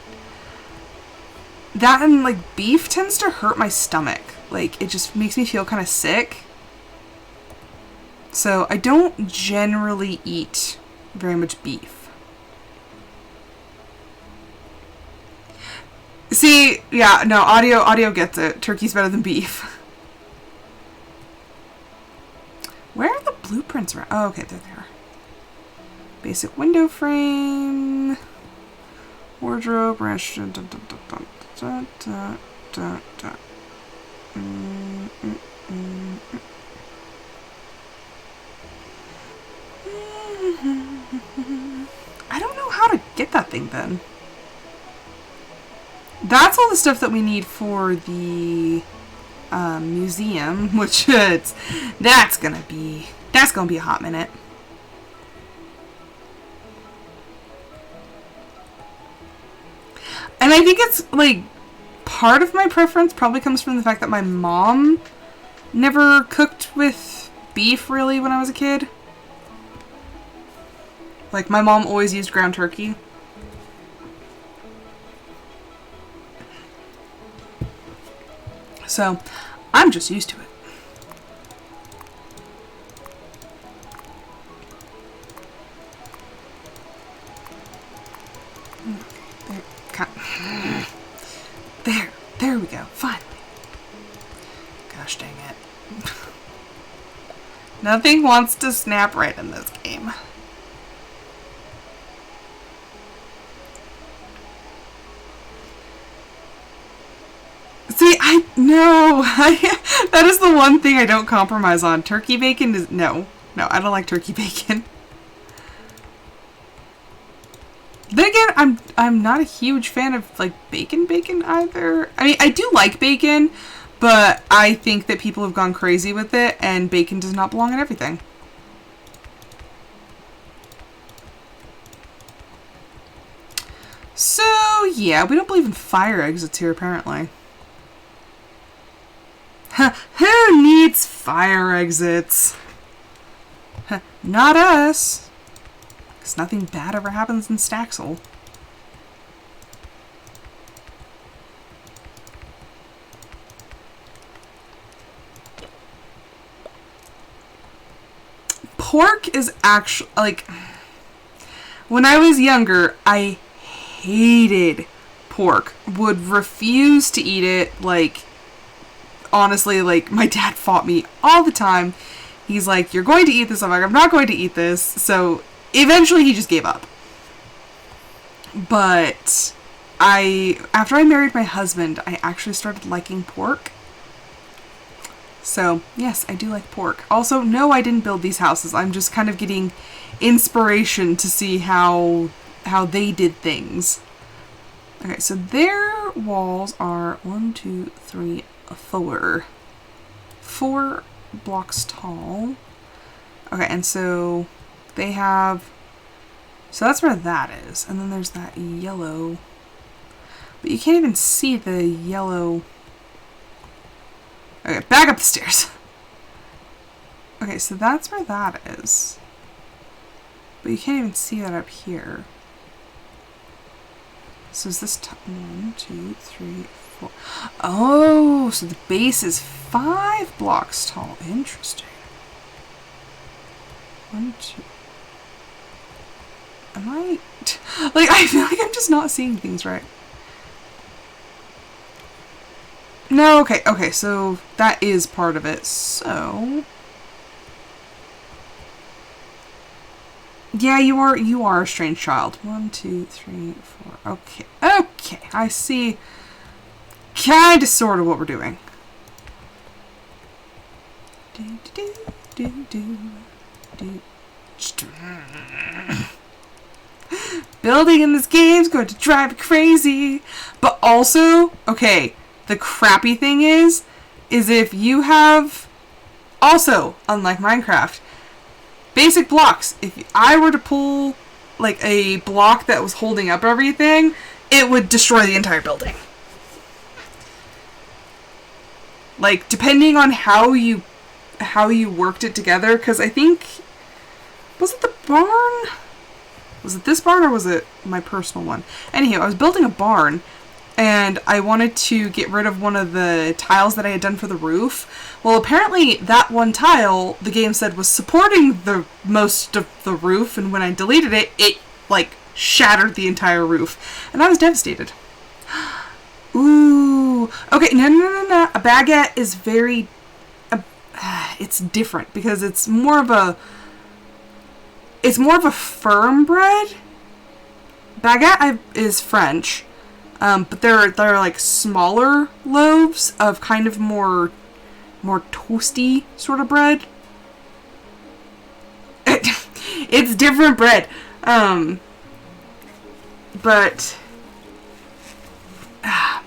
That and, like, beef tends to hurt my stomach. Like, it just makes me feel kind of sick. So I don't generally eat very much beef. See, yeah, no, audio gets it. Turkey's better than beef. Where are the blueprints around? Oh, okay, there they are. Basic window frame. Wardrobe, restaurant, I don't know how to get that thing then. That's all the stuff that we need for the museum, which that's gonna be a hot minute. And I think it's like part of my preference probably comes from the fact that my mom never cooked with beef really when I was a kid. Like, my mom always used ground turkey. So, I'm just used to it. There we go. Finally. Gosh dang it. Nothing wants to snap right in this game. See, that is the one thing I don't compromise on. Turkey bacon is, no, I don't like turkey bacon. Then again, I'm not a huge fan of, like, bacon either. I mean, I do like bacon, but I think that people have gone crazy with it, and bacon does not belong in everything. So, yeah, we don't believe in fire exits here, apparently. Who needs fire exits? Not us. Because nothing bad ever happens in Staxel. Pork is actually, like, when I was younger, I hated pork. Would refuse to eat it, like, honestly, like, my dad fought me all the time. He's like, you're going to eat this. I'm like, I'm not going to eat this. So eventually he just gave up. But after I married my husband, I actually started liking pork. So yes, I do like pork. Also, no, I didn't build these houses. I'm just kind of getting inspiration to see how they did things. Okay, so their walls are 1, 2, 3, 4. 4 blocks tall. Okay, and so they have... So that's where that is. And then there's that yellow. But you can't even see the yellow... Okay, back up the stairs. Okay, so that's where that is. But you can't even see that up here. So is this 1, 2, 3, 4. Oh, so the base is 5 blocks tall. Interesting. 1, 2. Am I... Like, I feel like I'm just not seeing things right. No, okay, so that is part of it. So... Yeah, you are a strange child. 1, 2, 3, 4. Okay, I see kind of sort of what we're doing. Building in this game is going to drive me crazy. But also, okay, the crappy thing is if you have, also, unlike Minecraft, basic blocks. If I were to pull, like, a block that was holding up everything, it would destroy the entire building. Like, depending on how you worked it together, because I think, was it the barn? Was it this barn or was it my personal one? Anyhow, I was building a barn, and I wanted to get rid of one of the tiles that I had done for the roof. Well, apparently that one tile, the game said, was supporting the most of the roof, and when I deleted it, it, like, shattered the entire roof. And I was devastated. Ooh. Okay, no. A baguette is very... it's different, because it's more of a firm bread. Baguette is French. But there are like smaller loaves of kind of more toasty sort of bread. It's different bread. But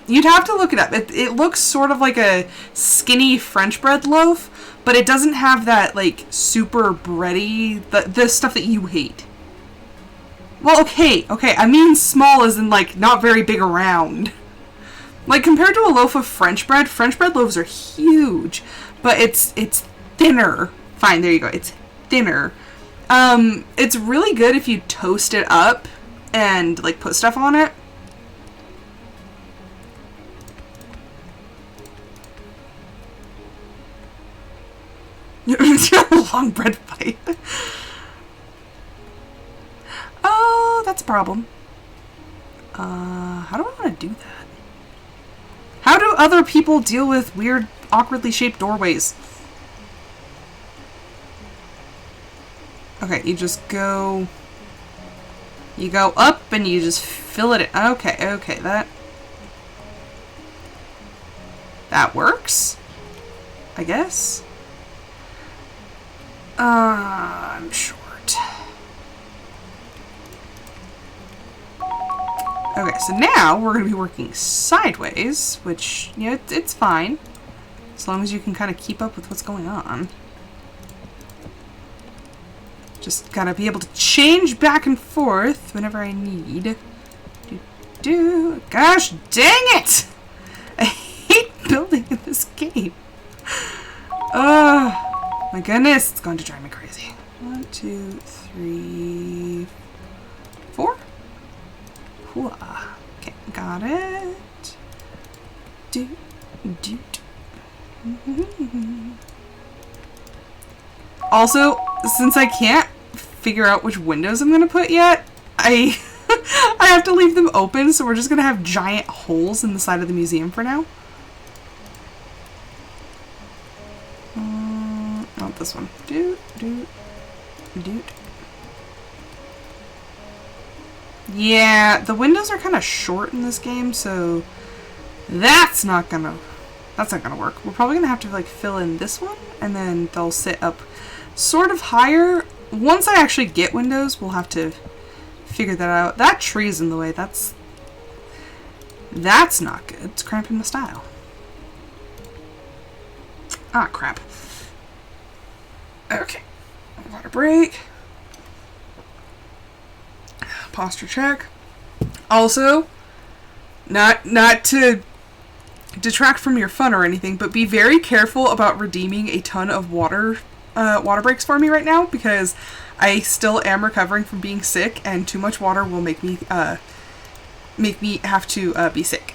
you'd have to look it up. It looks sort of like a skinny French bread loaf, but it doesn't have that like super bready, the stuff that you hate. Well, okay, I mean small as in, like, not very big around. Like, compared to a loaf of French bread loaves are huge, but it's thinner. Fine, there you go, it's thinner. It's really good if you toast it up and, like, put stuff on it. Long bread fight. Oh, that's a problem. How do I want to do that? How do other people deal with weird, awkwardly shaped doorways? Okay, you just go... You go up and you just fill it in. Okay, okay, that works, I guess. I'm short. Okay, so now we're going to be working sideways, which, you know, it's fine. As long as you can kind of keep up with what's going on. Just gotta be able to change back and forth whenever I need. Gosh dang it! I hate building in this game. Oh my goodness, it's going to drive me crazy. 1, 2, 3, 4. Okay, got it. Also, since I can't figure out which windows I'm gonna put yet, I have to leave them open, so we're just gonna have giant holes in the side of the museum for now. Not this one. Yeah, the windows are kind of short in this game, so that's not gonna work. We're probably gonna have to like fill in this one, and then they'll sit up sort of higher. Once I actually get windows, we'll have to figure that out. That tree's in the way. That's not good. It's cramping the style. Ah, crap. Okay. Water break. Posture check. Also, not to detract from your fun or anything, but be very careful about redeeming a ton of water breaks for me right now, because I still am recovering from being sick, and too much water will make me have to be sick.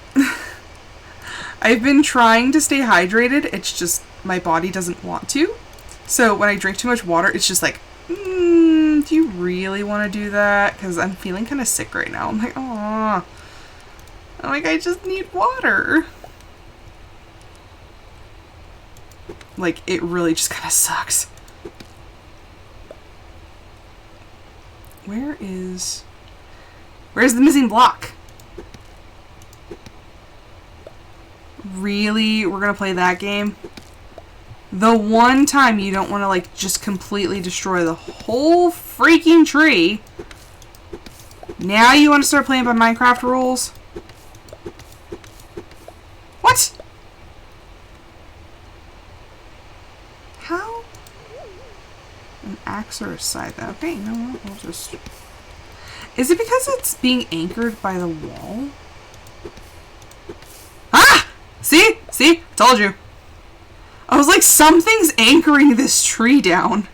I've been trying to stay hydrated, it's just my body doesn't want to. So when I drink too much water, it's just like, do you really want to do that? Because I'm feeling kind of sick right now. I'm like, oh, I just need water. Like, it really just kind of sucks. Where's the missing block? Really? We're gonna play that game? The one time you don't want to, like, just completely destroy the whole freaking tree. Now you want to start playing by Minecraft rules? What? How? An axe or a scythe? Okay, you know what? We'll just... Is it because it's being anchored by the wall? Ah! See? See? Told you. I was like, something's anchoring this tree down.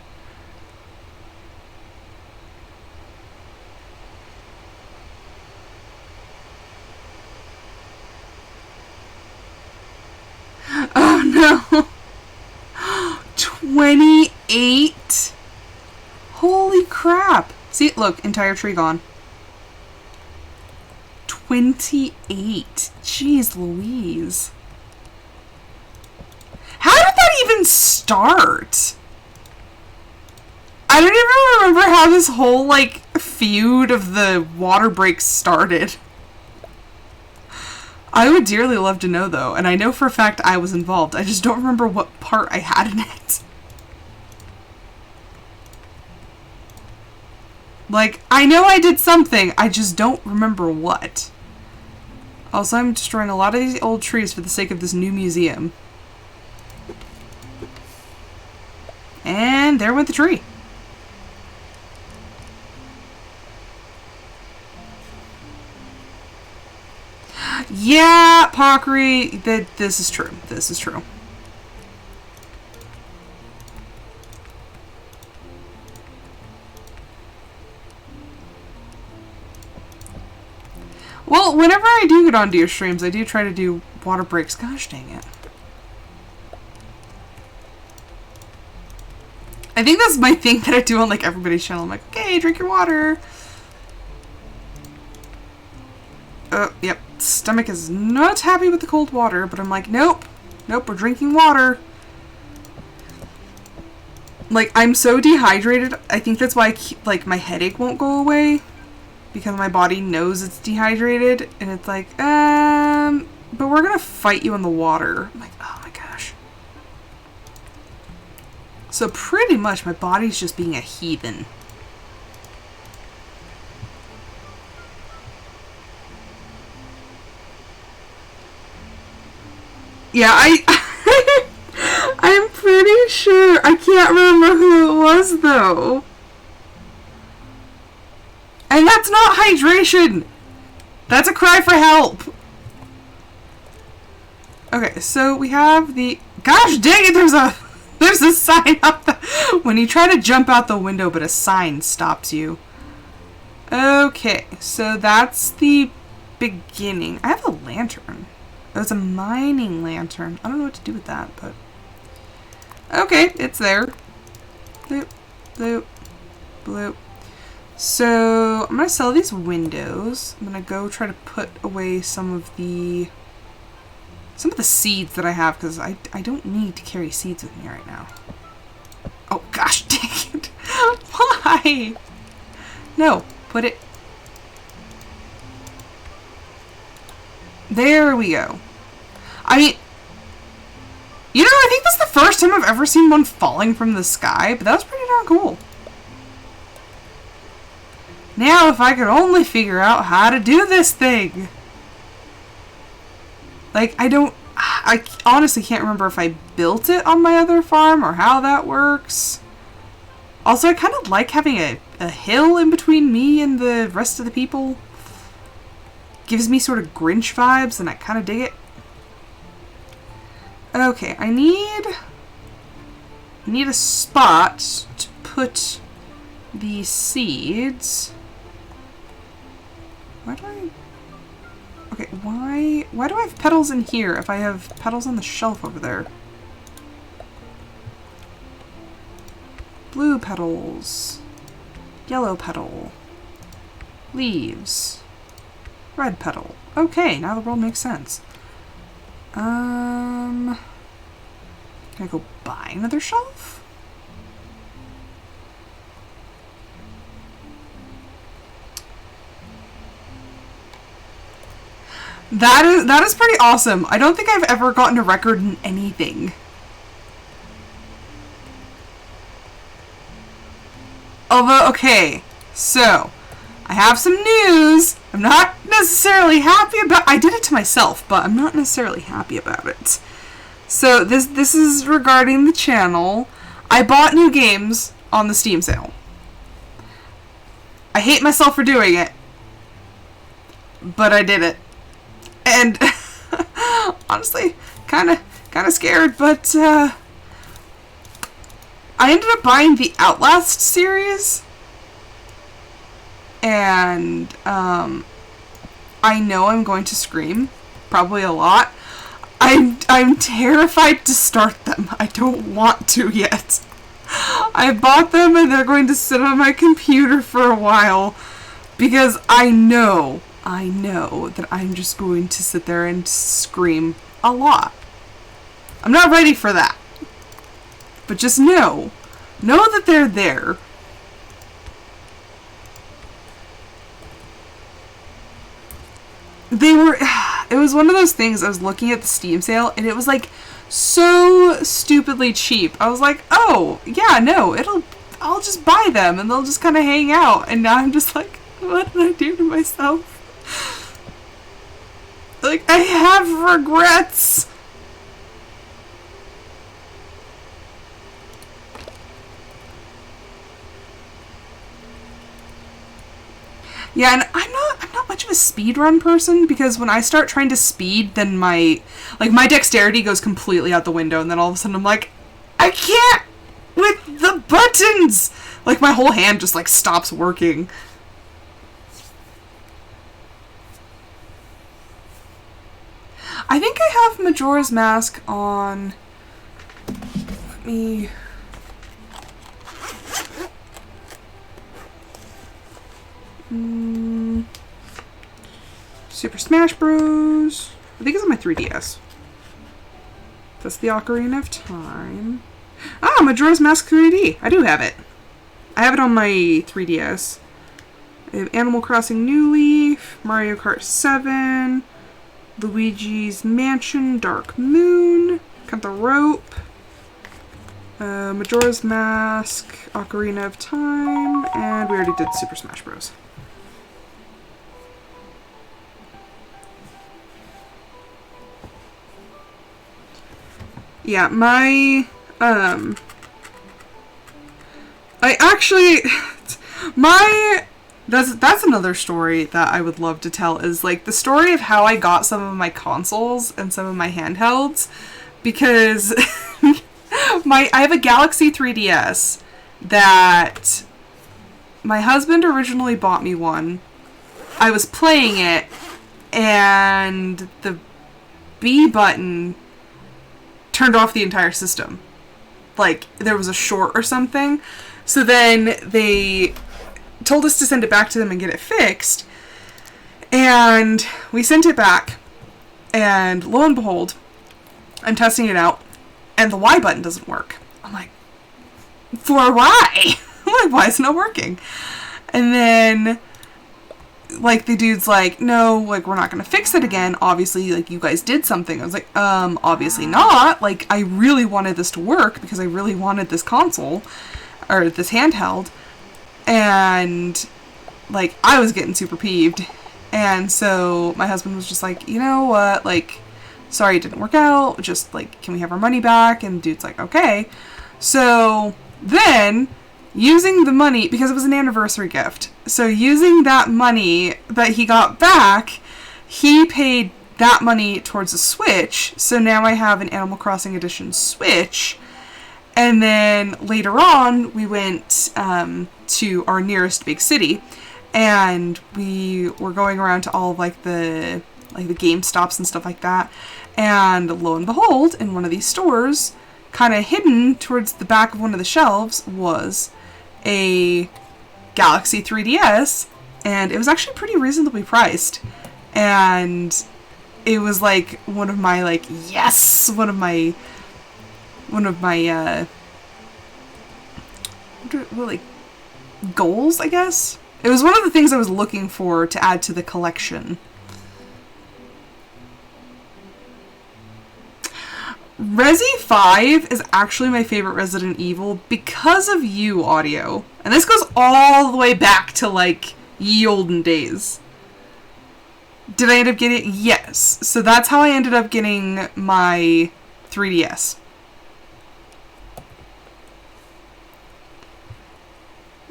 Oh no. 28? Holy crap. See, look, entire tree gone. 28. Jeez Louise. How did that even start? I don't even remember how this whole, like, feud of the water break started. I would dearly love to know, though, and I know for a fact I was involved. I just don't remember what part I had in it. Like, I know I did something, I just don't remember what. Also, I'm destroying a lot of these old trees for the sake of this new museum. And there went the tree. Yeah, Pockery, this is true. This is true. Well, whenever I do get onto your streams, I do try to do water breaks. Gosh dang it. I think that's my thing that I do on, like, everybody's channel. I'm like, okay, drink your water. Yep. Stomach is not happy with the cold water, but I'm like, nope. Nope, we're drinking water. Like, I'm so dehydrated. I think that's why like, my headache won't go away. Because my body knows it's dehydrated. And it's like, but we're gonna fight you in the water. I'm like, oh my gosh. So pretty much my body's just being a heathen. Yeah, I'm pretty sure. I can't remember who it was, though. And that's not hydration. That's a cry for help. Okay, so we have the... Gosh dang it, there's a sign up the... When you try to jump out the window, but a sign stops you. Okay, so that's the beginning. I have a lantern. It was a mining lantern. I don't know what to do with that, but... Okay, it's there. Bloop, bloop, bloop. So, I'm going to sell these windows. I'm going to go try to put away some of the seeds that I have, because I don't need to carry seeds with me right now. Oh, gosh, dang it. Why? No, put it... There we go. I mean, you know, I think that's the first time I've ever seen one falling from the sky, but that was pretty darn cool. Now, if I could only figure out how to do this thing. Like, I honestly can't remember if I built it on my other farm or how that works. Also, I kind of like having a hill in between me and the rest of the people. Gives me sort of Grinch vibes, and I kind of dig it. Okay, I need a spot to put the seeds. Why do I... Okay, why do I have petals in here if I have petals on the shelf over there? Blue petals. Yellow petal. Leaves. Red petal. Okay, now the world makes sense. Can I go buy another shelf? That is pretty awesome. I don't think I've ever gotten a record in anything. Although, okay, so I have some news. I'm not necessarily happy about... I did it to myself, but I'm not necessarily happy about it. So this is regarding the channel. I bought new games on the Steam sale. I hate myself for doing it, but I did it. And honestly, kind of scared, but I ended up buying the Outlast series. And I know I'm going to scream, probably a lot. I'm terrified to start them. I don't want to yet. I bought them and they're going to sit on my computer for a while because I know that I'm just going to sit there and scream a lot. I'm not ready for that. But just know that they're there. It was one of those things. I was looking at the Steam sale and it was like so stupidly cheap. I was like, oh yeah, no, I'll just buy them and they'll just kind of hang out. And now I'm just like, what did I do to myself? Like, I have regrets. Yeah, and I'm not much of a speedrun person, because when I start trying to speed, then my dexterity goes completely out the window, and then all of a sudden I'm like, I can't with the buttons! Like, my whole hand just, like, stops working. I think I have Majora's Mask on... Let me... Super Smash Bros. I think it's on my 3DS. That's the Ocarina of Time. Ah, Majora's Mask 3D. I do have it. I have it on my 3DS. I have Animal Crossing New Leaf, Mario Kart 7, Luigi's Mansion Dark Moon, Cut the Rope, Majora's Mask, Ocarina of Time, and we already did Super Smash Bros. Yeah, that's another story that I would love to tell, is like the story of how I got some of my consoles and some of my handhelds, because I have a Galaxy 3DS that my husband originally bought me one. I was playing it and the B button turned off the entire system. Like, there was a short or something. So then they told us to send it back to them and get it fixed. And we sent it back. And lo and behold, I'm testing it out. And the Y button doesn't work. I'm like, for why? I'm like, why is it not working? And then, like, the dude's like, no, like, we're not going to fix it again. Obviously, like, you guys did something. I was like, obviously not. Like, I really wanted this to work because I really wanted this console, or this handheld. And, like, I was getting super peeved. And so my husband was just like, you know what, like, sorry it didn't work out. Just, like, can we have our money back? And the dude's like, okay. So then, using the money, because it was an anniversary gift, so using that money that he got back, he paid that money towards a Switch, so now I have an Animal Crossing Edition Switch. And then later on, we went to our nearest big city, and we were going around to all of like the GameStops and stuff like that, and lo and behold, in one of these stores, kind of hidden towards the back of one of the shelves, was a Galaxy 3DS, and it was actually pretty reasonably priced, and it was like one of my goals, I guess. It was one of the things I was looking for to add to the collection. Resi 5 is actually my favorite Resident Evil because of you, Audio. And this goes all the way back to, like, ye olden days. Did I end up getting... Yes. So that's how I ended up getting my 3DS.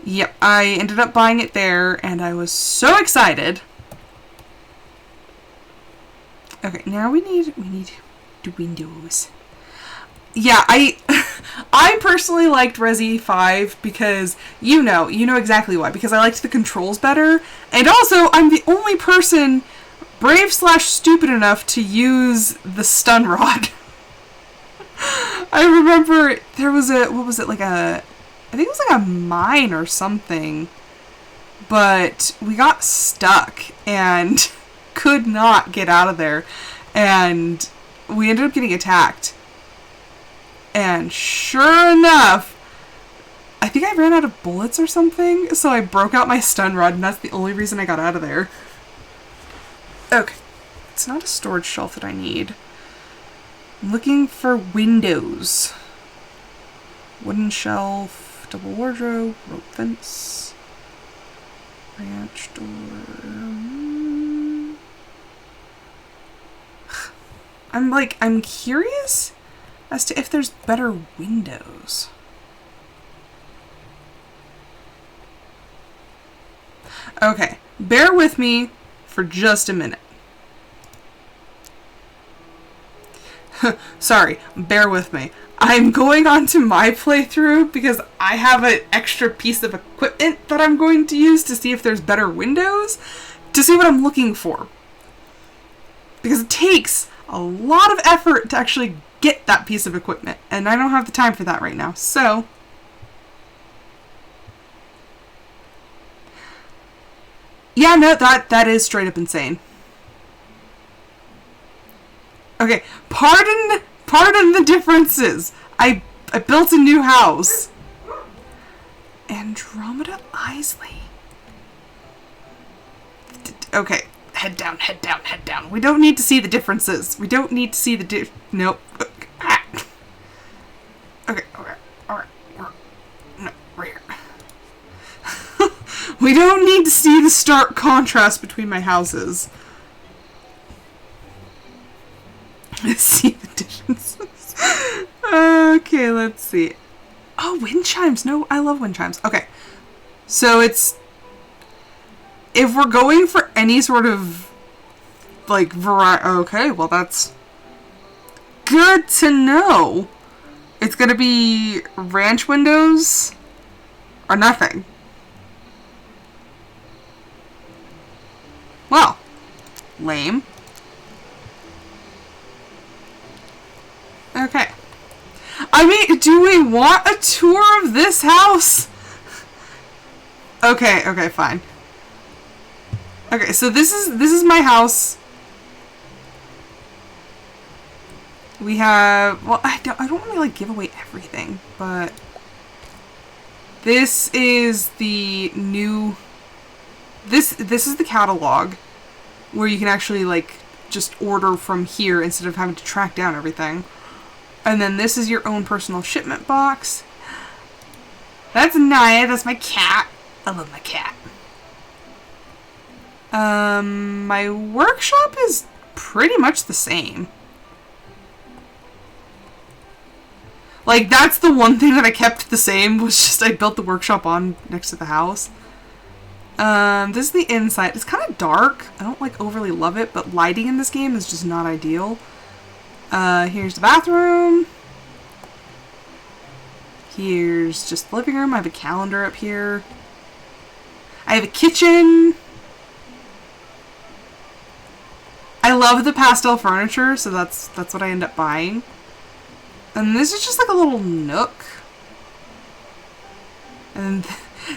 Yep, I ended up buying it there, and I was so excited. Okay, now we need the windows. Yeah, I personally liked Resi 5 because, you know exactly why. Because I liked the controls better, and also, I'm the only person brave/stupid enough to use the stun rod. I remember there was I think it was like a mine or something, but we got stuck and could not get out of there, and we ended up getting attacked. And sure enough, I think I ran out of bullets or something, so I broke out my stun rod, and that's the only reason I got out of there. Okay, it's not a storage shelf that I need. I'm looking for windows. Wooden shelf, double wardrobe, rope fence, ranch door. I'm curious as to if there's better windows. Okay, bear with me for just a minute. Sorry, bear with me. I'm going on to my playthrough because I have an extra piece of equipment that I'm going to use to see if there's better windows, to see what I'm looking for. Because it takes a lot of effort to actually get that piece of equipment, and I don't have the time for that right now, so... Yeah, no, that is straight up insane. Okay, pardon the differences. I built a new house. Andromeda Isley. Okay, head down, head down, head down. We don't need to see the differences. We don't need to see the nope. Okay, alright. No, right here. We don't need to see the stark contrast between my houses. Let's see the differences. Okay, let's see. Oh, wind chimes. No, I love wind chimes. Okay. So it's... If we're going for any sort of, like, variety... Okay, well, that's good to know. It's gonna be ranch windows or nothing. Well, lame. Okay. I mean, do we want a tour of this house? Okay, fine. Okay, so this is my house. We have, well, I don't want to like give away everything, but this is the new, this is the catalog where you can actually like just order from here instead of having to track down everything. And then this is your own personal shipment box. That's Naya, that's my cat. I love my cat. My workshop is pretty much the same. Like, that's the one thing that I kept the same, was just I built the workshop on next to the house. This is the inside. It's kind of dark. I don't, like, overly love it, but lighting in this game is just not ideal. Here's the bathroom. Here's just the living room. I have a calendar up here. I have a kitchen. I love the pastel furniture, so that's what I end up buying. And this is just like a little nook. And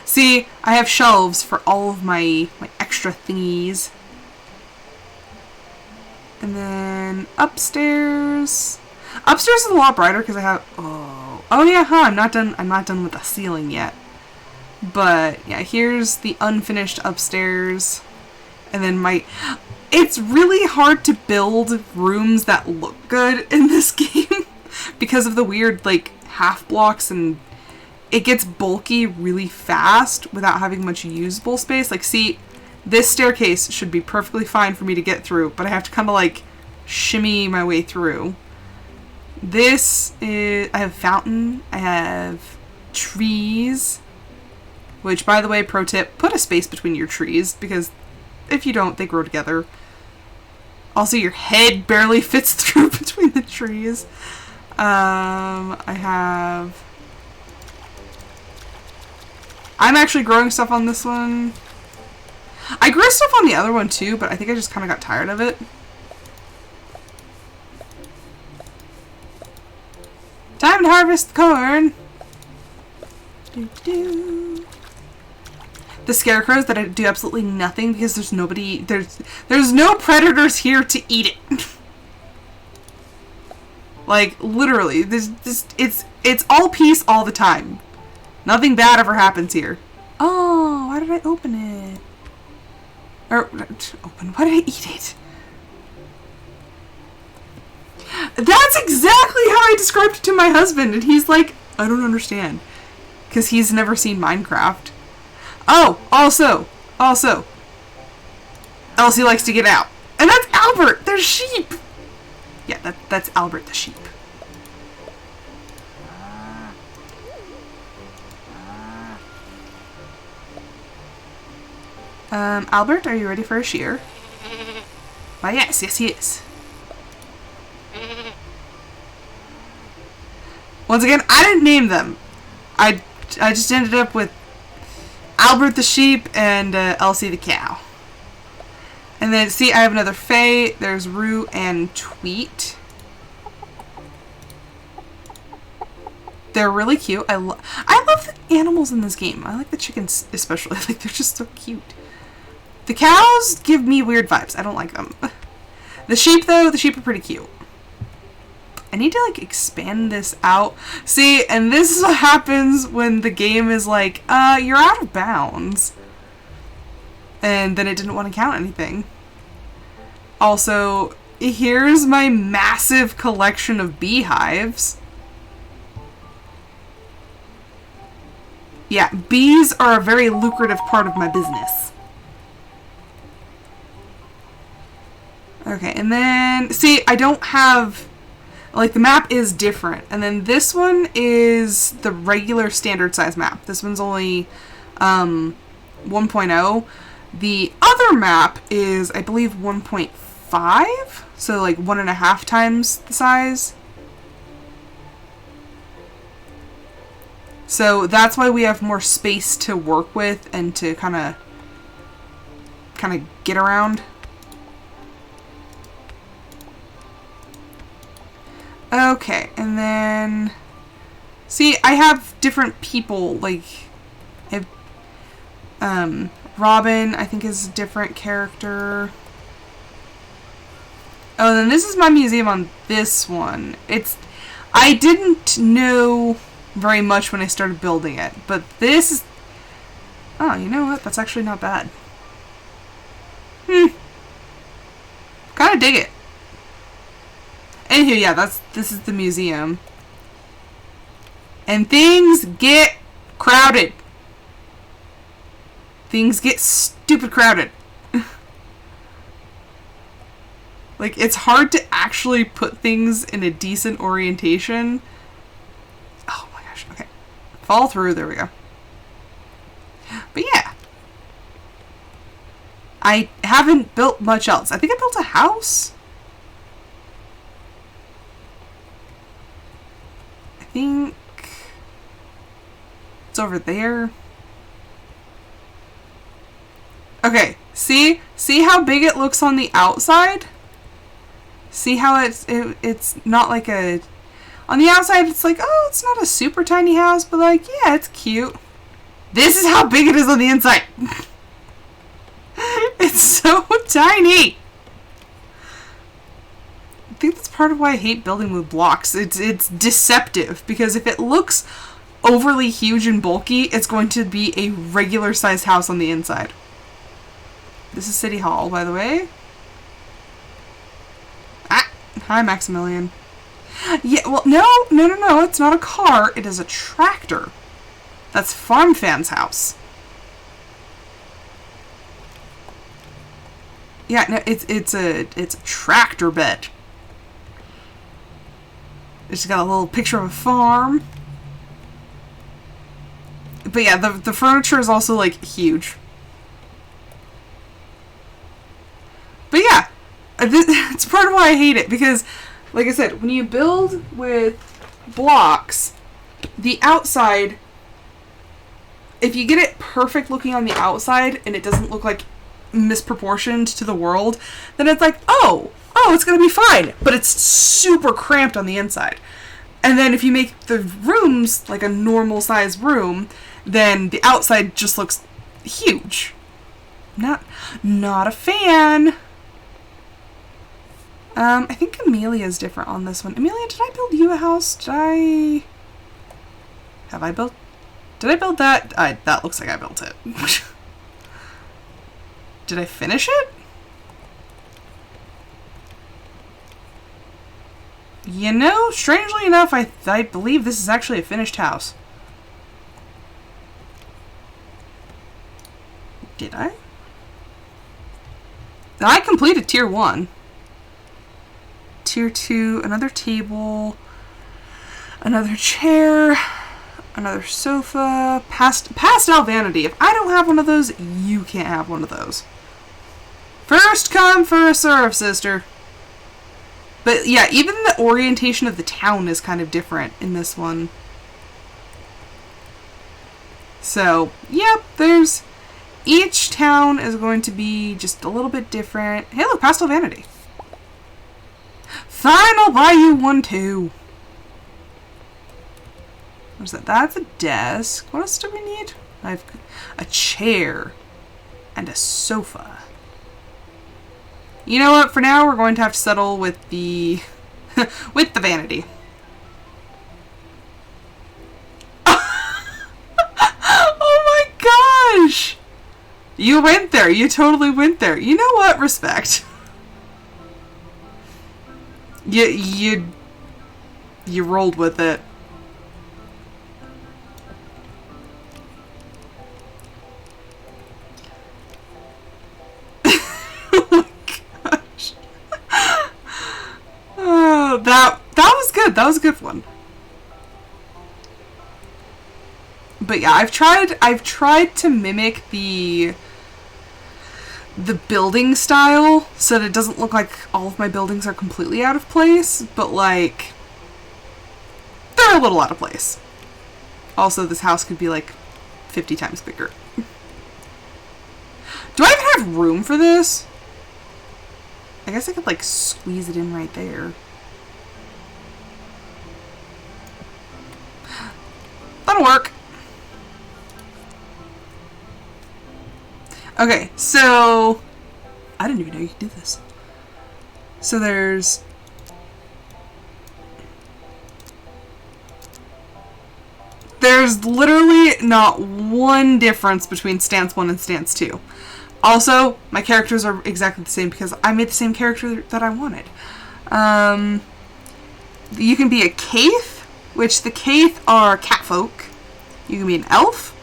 see, I have shelves for all of my extra thingies. And then upstairs. Upstairs is a lot brighter because I have oh yeah, I'm not done with the ceiling yet. But yeah, here's the unfinished upstairs. And then it's really hard to build rooms that look good in this game because of the weird like half blocks, and it gets bulky really fast without having much usable space. Like, see, this staircase should be perfectly fine for me to get through, but I have to kind of like shimmy my way through. This is, I have fountain, I have trees, which, by the way, pro tip, put a space between your trees, because if you don't, they grow together. Also, your head barely fits through between the trees. I'm actually growing stuff on this one. I grew stuff on the other one too, but I think I just kind of got tired of it. Time to harvest corn! Doo-doo. The scarecrows that do absolutely nothing because there's nobody, there's no predators here to eat it. Like, literally, it's all peace all the time. Nothing bad ever happens here. Oh, why did I open it? Or, why did I eat it? That's exactly how I described it to my husband, and he's like, I don't understand. Because he's never seen Minecraft. Oh, also, Elsie likes to get out. And that's Albert! There's sheep! Yeah, that's Albert the sheep. Albert, are you ready for a shear? Why, yes, he is. Once again, I didn't name them. I just ended up with Albert the sheep and Elsie the cow. And then, see, I have another Faye. There's Rue and Tweet. They're really cute. I love the animals in this game. I like the chickens especially. Like, they're just so cute. The cows give me weird vibes. I don't like them. The sheep, though, the sheep are pretty cute. I need to, like, expand this out. See, and this is what happens when the game is like, you're out of bounds. And then it didn't want to count anything. Also, here's my massive collection of beehives. Yeah, bees are a very lucrative part of my business. Okay, and then, see, I don't have, like, the map is different. And then this one is the regular standard size map. This one's only 1.0. The other map is, I believe, 1.5. So, like, 1.5 times the size. So that's why we have more space to work with and to kind of get around. Okay, and then see, I have different people, like I have, Robin, I think, is a different character. Oh, then this is my museum on this one. I didn't know very much when I started building it, but this is, oh, you know what? That's actually not bad. Kind of dig it. Anywho, yeah, this is the museum. And things get crowded. Things get stupid crowded. Like, it's hard to actually put things in a decent orientation. Oh my gosh, okay. Fall through, there we go. But yeah. I haven't built much else. I think I built a house. I think it's over there. Okay, see how big it looks on the outside? See how it's not like a, on the outside it's like, oh, it's not a super tiny house, but like, yeah, it's cute. This is how big it is on the inside. It's so tiny. I think that's part of why I hate building with blocks. It's deceptive, because if it looks overly huge and bulky, it's going to be a regular sized house on the inside. This is City Hall, by the way. Ah, hi, Maximilian. Yeah, well, no, it's not a car. It is a tractor. That's Farm Fan's house. Yeah, no, it's a tractor bed. It's got a little picture of a farm. But yeah, the furniture is also, like, huge. But yeah, it's part of why I hate it, because, like I said, when you build with blocks, the outside, if you get it perfect looking on the outside and it doesn't look like misproportioned to the world, then it's like, oh, it's gonna be fine, but it's super cramped on the inside. And then if you make the rooms like a normal size room, then the outside just looks huge. Not a fan. I think Amelia's different on this one. Amelia, did I build you a house? Did I build that? That looks like I built it. Did I finish it? You know, strangely enough, I believe this is actually a finished house. Did I? I completed tier 1. Tier 2, another table, another chair, another sofa, pastel vanity. If I don't have one of those, you can't have one of those. First come, first serve, sister. But yeah, even the orientation of the town is kind of different in this one. So, yep, each town is going to be just a little bit different. Hey, look, pastel vanity. Fine, I'll buy you one too. What's that? That's a desk. What else do we need? I've a chair and a sofa. You know what? For now, we're going to have to settle with the With the vanity. Oh my gosh! You went there. You totally went there. You know what? Respect. You rolled with it. Oh my gosh. Oh, that was good. That was a good one. But yeah, I've tried to mimic the building style so that it doesn't look like all of my buildings are completely out of place, but like they're a little out of place. Also, this house could be like 50 times bigger. Do I even have room for this? I guess I could like squeeze it in right there. That'll work. Okay, so I didn't even know you could do this. So there's literally not one difference between stance 1 and stance 2. Also, my characters are exactly the same because I made the same character that I wanted. You can be a Caith, which the Caith are catfolk. You can be an elf,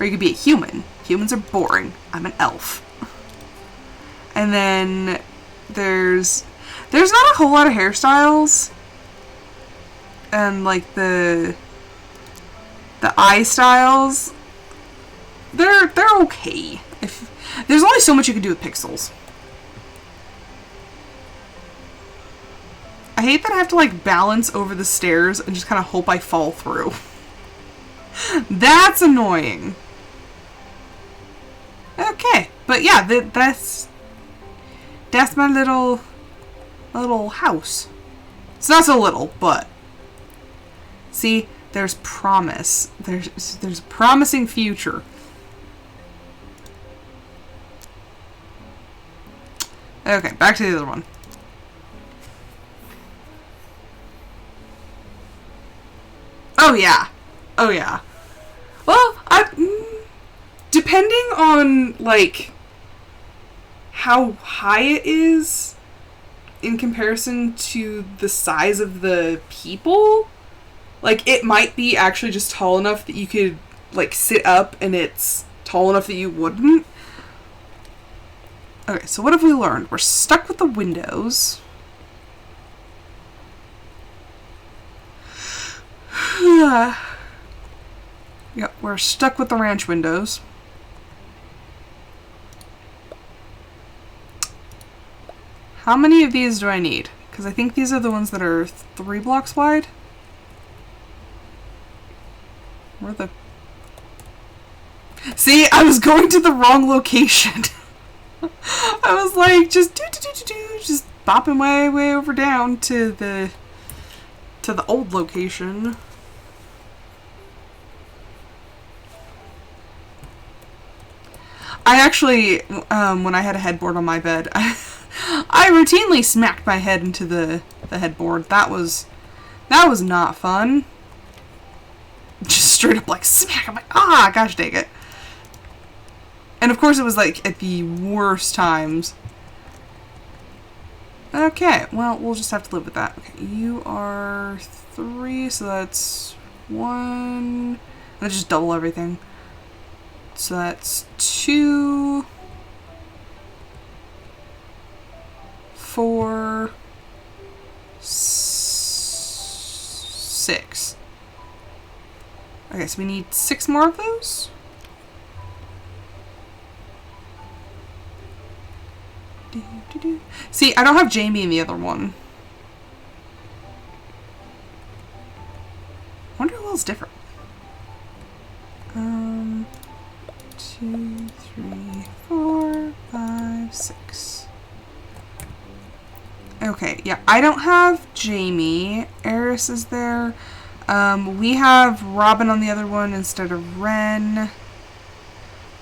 or you can be a human. Humans are boring. I'm an elf. And then there's not a whole lot of hairstyles. And like the eye styles, they're okay. If there's only so much you can do with pixels. I hate that I have to like balance over the stairs and just kind of hope I fall through. That's annoying. Okay, but yeah, that's my little house. It's not so little, but see, there's promise. There's a promising future. Okay, back to the other one. Oh yeah. Oh yeah. Well, depending on like how high it is in comparison to the size of the people, like it might be actually just tall enough that you could like sit up and it's tall enough that you wouldn't. Okay, so what have we learned? We're stuck with the windows. Yep, we're stuck with the ranch windows. How many of these do I need? Because I think these are the ones that are 3 blocks wide. Where the... See, I was going to the wrong location. I was like, just just bopping way over down to the old location. I actually, when I had a headboard on my bed, I routinely smacked my head into the headboard. That was not fun. Just straight up like smack. I'm like, ah, gosh dang it. And of course it was like at the worst times. Okay, well, we'll just have to live with that. Okay, you are 3, so that's 1. Let's just double everything. So that's 2, 4, 6. Okay, so we need 6 more of those. See, I don't have Jamie in the other one. I wonder who else is different. 2, 3, 4, 5, 6. Okay, yeah, I don't have Jamie. Eris is there. We have Robin on the other one instead of Ren. I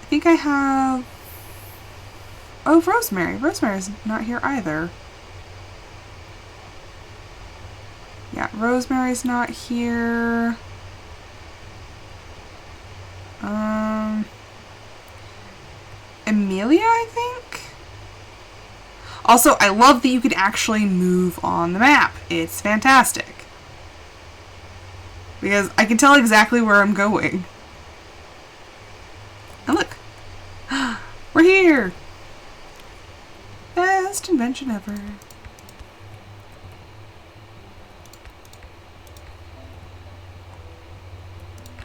think I have... Oh, Rosemary. Rosemary's not here either. Yeah, Rosemary's not here. Amelia, I think? Also, I love that you can actually move on the map. It's fantastic. Because I can tell exactly where I'm going. And look. We're here! Best invention ever.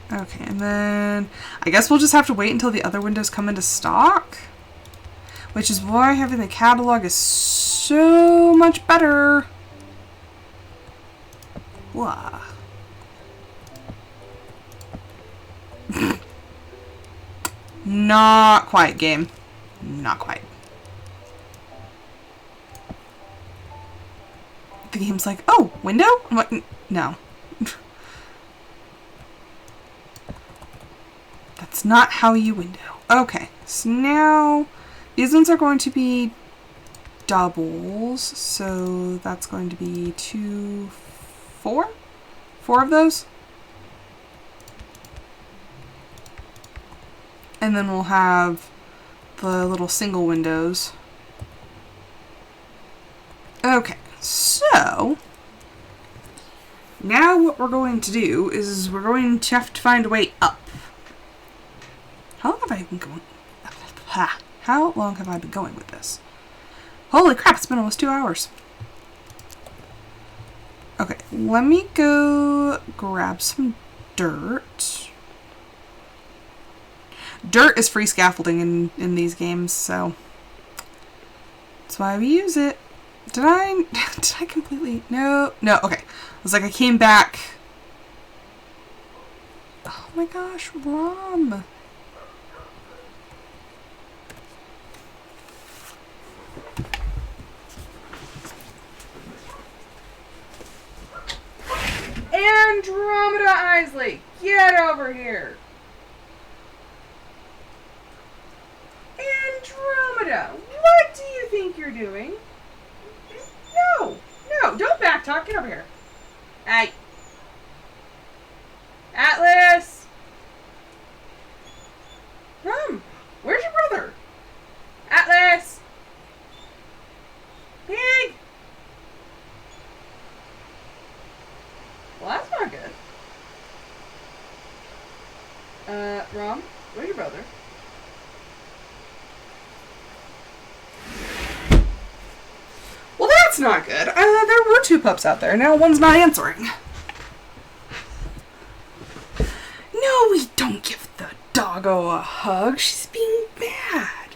Okay, and then I guess we'll just have to wait until the other windows come into stock. Which is why having the catalog is so much better. Wah. Not quite, game. Not quite. The game's like, oh, window? I'm like, no. That's not how you window. Okay, so now these ones are going to be doubles. So that's going to be 2, 4? 4 of those. And then we'll have the little single windows. Okay, so now what we're going to do is we're going to have to find a way up. How long have I been going? How long have I been going with this? Holy crap, it's been almost 2 hours. Okay, let me go grab some dirt. Dirt is free scaffolding in these games, so that's why we use it. Did I completely? No, okay. I was like, I came back. Oh my gosh, Rom. Andromeda Isley, get over here. Andromeda, what do you think you're doing? No, don't backtalk. Get over here. Hey. Atlas. Where's your brother? Atlas. Pig. Well, that's not good. Rom, where's your brother? Well, that's not good. There were 2 pups out there. Now one's not answering. No, we don't give the doggo a hug. She's being bad.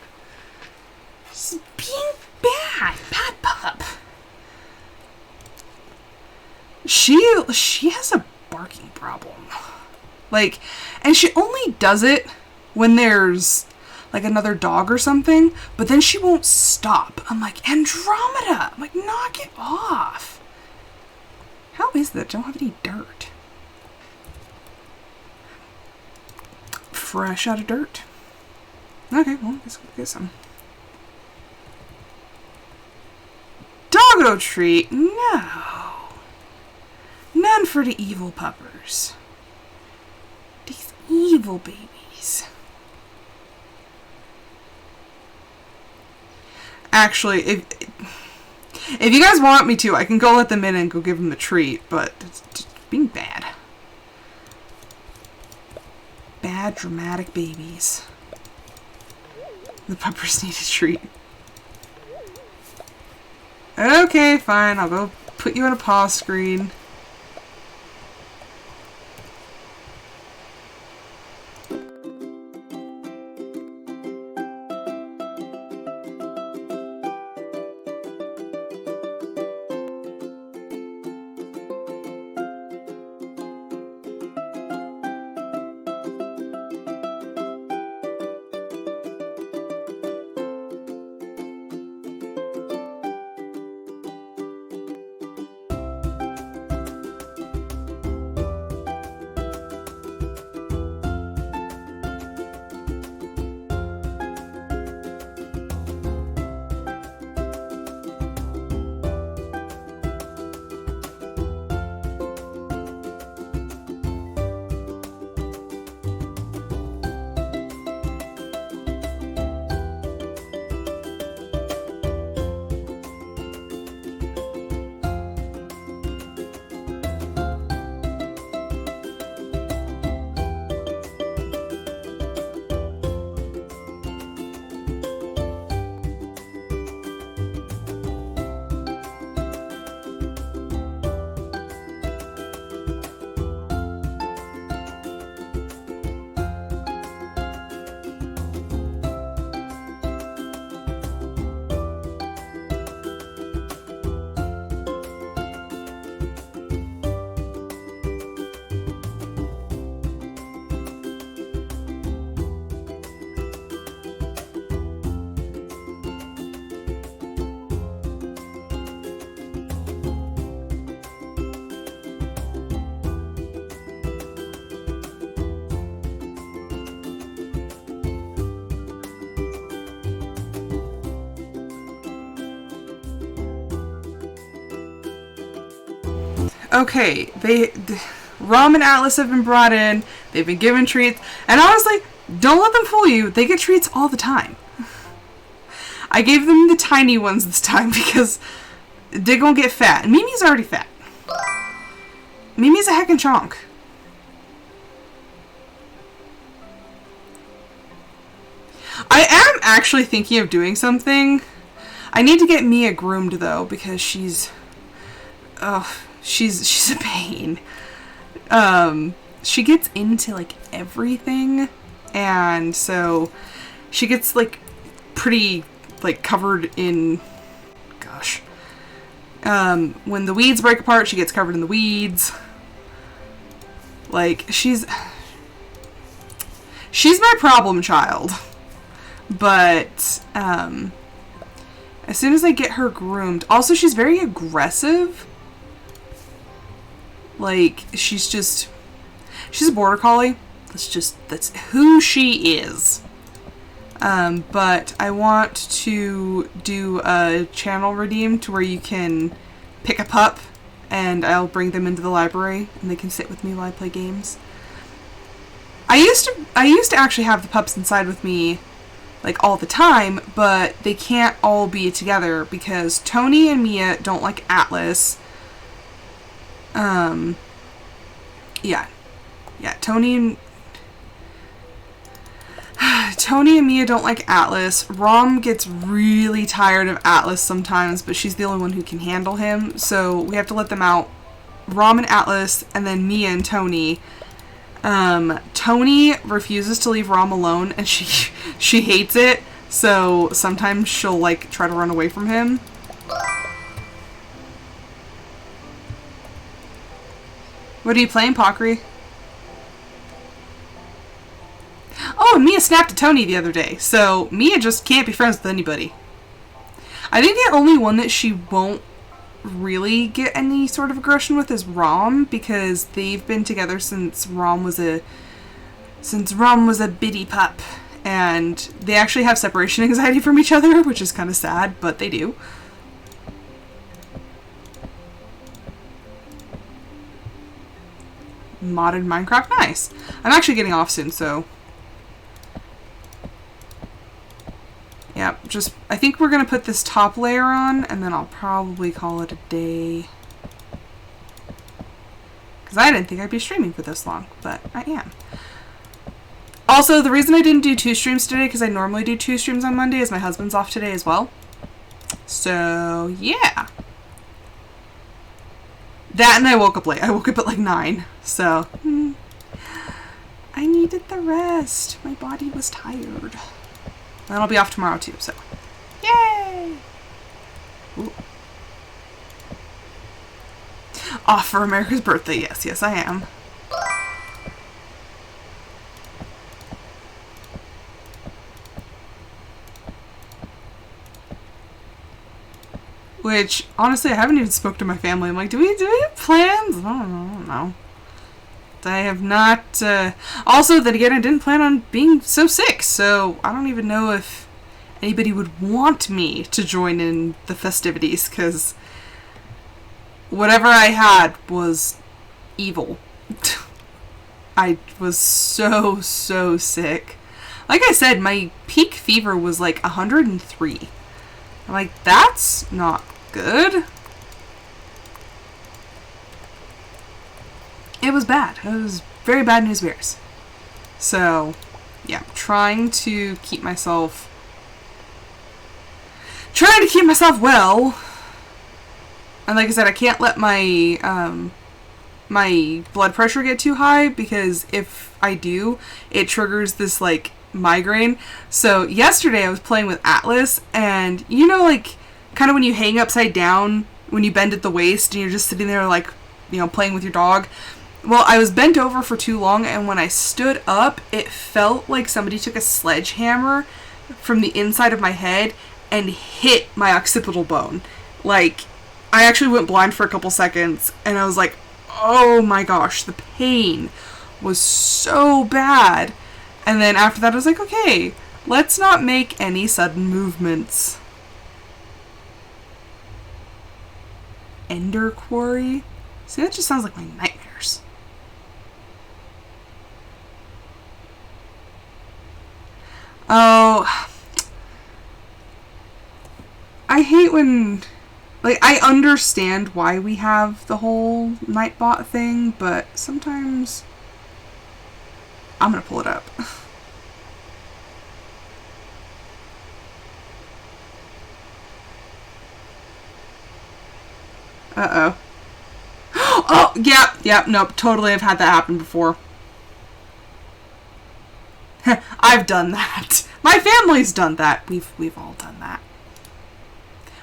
She's being bad. Bad pup. She has a barking problem. Like, and she only does it when there's like another dog or something, but then she won't stop. I'm like, Andromeda! I'm like, knock it off. How is that? I don't have any dirt. Fresh out of dirt. Okay, well, I guess we'll get some. Doggo treat? No. None for the evil puppers. These evil babies. Actually, if you guys want me to, I can go let them in and go give them the treat, but it's just being bad. Bad, dramatic babies. The puppers need a treat. Okay, fine, I'll go put you on a pause screen. okay, Rom and Atlas have been brought in, they've been given treats, and honestly, don't let them fool you, they get treats all the time. I gave them the tiny ones this time because they're gonna get fat. And Mimi's already fat. Mimi's a heckin' chonk. I am actually thinking of doing something. I need to get Mia groomed though, because she's a pain. She gets into like everything, and so she gets like pretty like covered in, gosh, when the weeds break apart, she gets covered in the weeds. Like, she's my problem child. But as soon as I get her groomed, also she's very aggressive. Like, she's a border collie. That's who she is. But I want to do a channel redeem to where you can pick a pup and I'll bring them into the library and they can sit with me while I play games. I used to actually have the pups inside with me like all the time, but they can't all be together because Tony and Mia don't like Atlas. Yeah, Tony and Mia don't like Atlas. Rom gets really tired of Atlas sometimes, but she's the only one who can handle him, so we have to let them out. Rom and Atlas, and then Mia and Tony. Tony refuses to leave Rom alone, and she hates it, so sometimes she'll like try to run away from him. What are you playing, Pockery? Oh, and Mia snapped at Tony the other day, so Mia just can't be friends with anybody. I think the only one that she won't really get any sort of aggression with is Rom, because they've been together since Rom was a bitty pup, and they actually have separation anxiety from each other, which is kind of sad, but they do. Modded Minecraft, nice. I'm actually getting off soon, so yeah, I think we're going to put this top layer on, and then I'll probably call it a day. Because I didn't think I'd be streaming for this long, but I am. Also, the reason I didn't do 2 streams today, because I normally do 2 streams on Monday, is my husband's off today as well. So, yeah. That, and I woke up late. I woke up at like 9, so I needed the rest. My body was tired. And I'll be off tomorrow too, so yay! Ooh. Off for America's birthday, yes I am. Which, honestly, I haven't even spoke to my family. I'm like, do we have plans? I don't know. I have not, also, then again, I didn't plan on being so sick, so I don't even know if anybody would want me to join in the festivities, because whatever I had was evil. I was so sick. Like I said, my peak fever was like 103. I'm like, that's not good. It was bad. It was very bad news bears. So, yeah, trying to keep myself well. And like I said, I can't let my my blood pressure get too high, because if I do, it triggers this like migraine. So yesterday I was playing with Atlas, and you know, like kind of when you hang upside down when you bend at the waist and you're just sitting there like, you know, playing with your dog. Well, I was bent over for too long, and when I stood up, it felt like somebody took a sledgehammer from the inside of my head and hit my occipital bone. Like, I actually went blind for a couple seconds, and I was like, oh my gosh, the pain was so bad. And then after that, I was like, okay, let's not make any sudden movements. Ender Quarry? See, that just sounds like my nightmares. Oh, I hate when, like, I understand why we have the whole Nightbot thing, but sometimes I'm gonna pull it up. Uh-oh. Oh, yep, nope, totally have had that happen before. I've done that. My family's done that. We've all done that.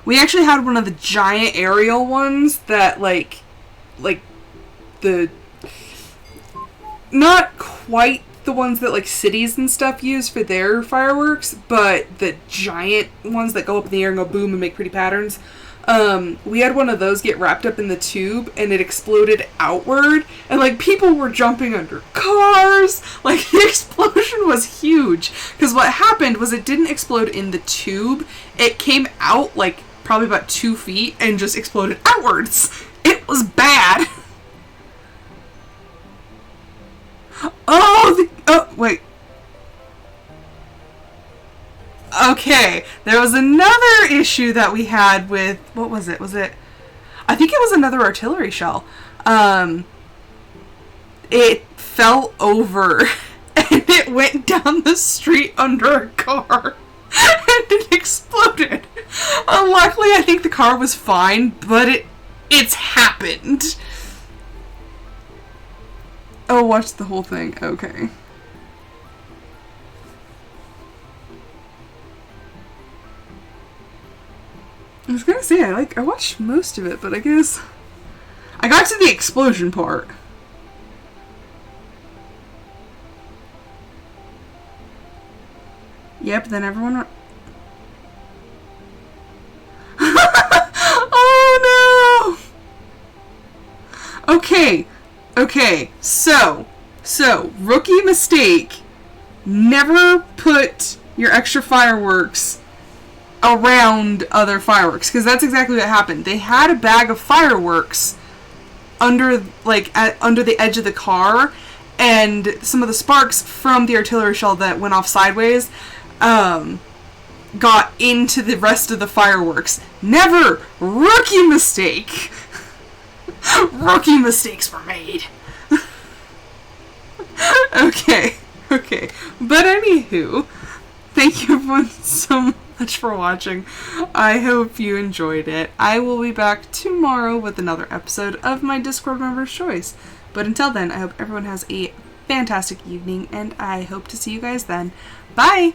We actually had one of the giant aerial ones that, like the, not quite the ones that, like, cities and stuff use for their fireworks, but the giant ones that go up in the air and go boom and make pretty patterns. We had one of those get wrapped up in the tube, and it exploded outward, and, like, people were jumping under cars. Like, the explosion was huge, because what happened was it didn't explode in the tube. It came out, like, probably about 2 feet, and just exploded outwards. It was bad. Oh, wait. Okay, there was another issue that we had with, what was it? I think it was another artillery shell. It fell over and it went down the street under a car and it exploded. Luckily, I think the car was fine, but it's happened. Oh, watch the whole thing. Okay. I was gonna say, I watched most of it, but I guess I got to the explosion part. Yep, then everyone... Oh no! Okay, so, rookie mistake. Never put your extra fireworks around other fireworks, because that's exactly what happened. They had a bag of fireworks under the edge of the car, and some of the sparks from the artillery shell that went off sideways got into the rest of the fireworks. Never! Rookie mistake! Rookie mistakes were made. Okay. But anywho, thank you everyone so much for watching. I hope you enjoyed it. I will be back tomorrow with another episode of my Discord Member's Choice. But until then, I hope everyone has a fantastic evening, and I hope to see you guys then. Bye!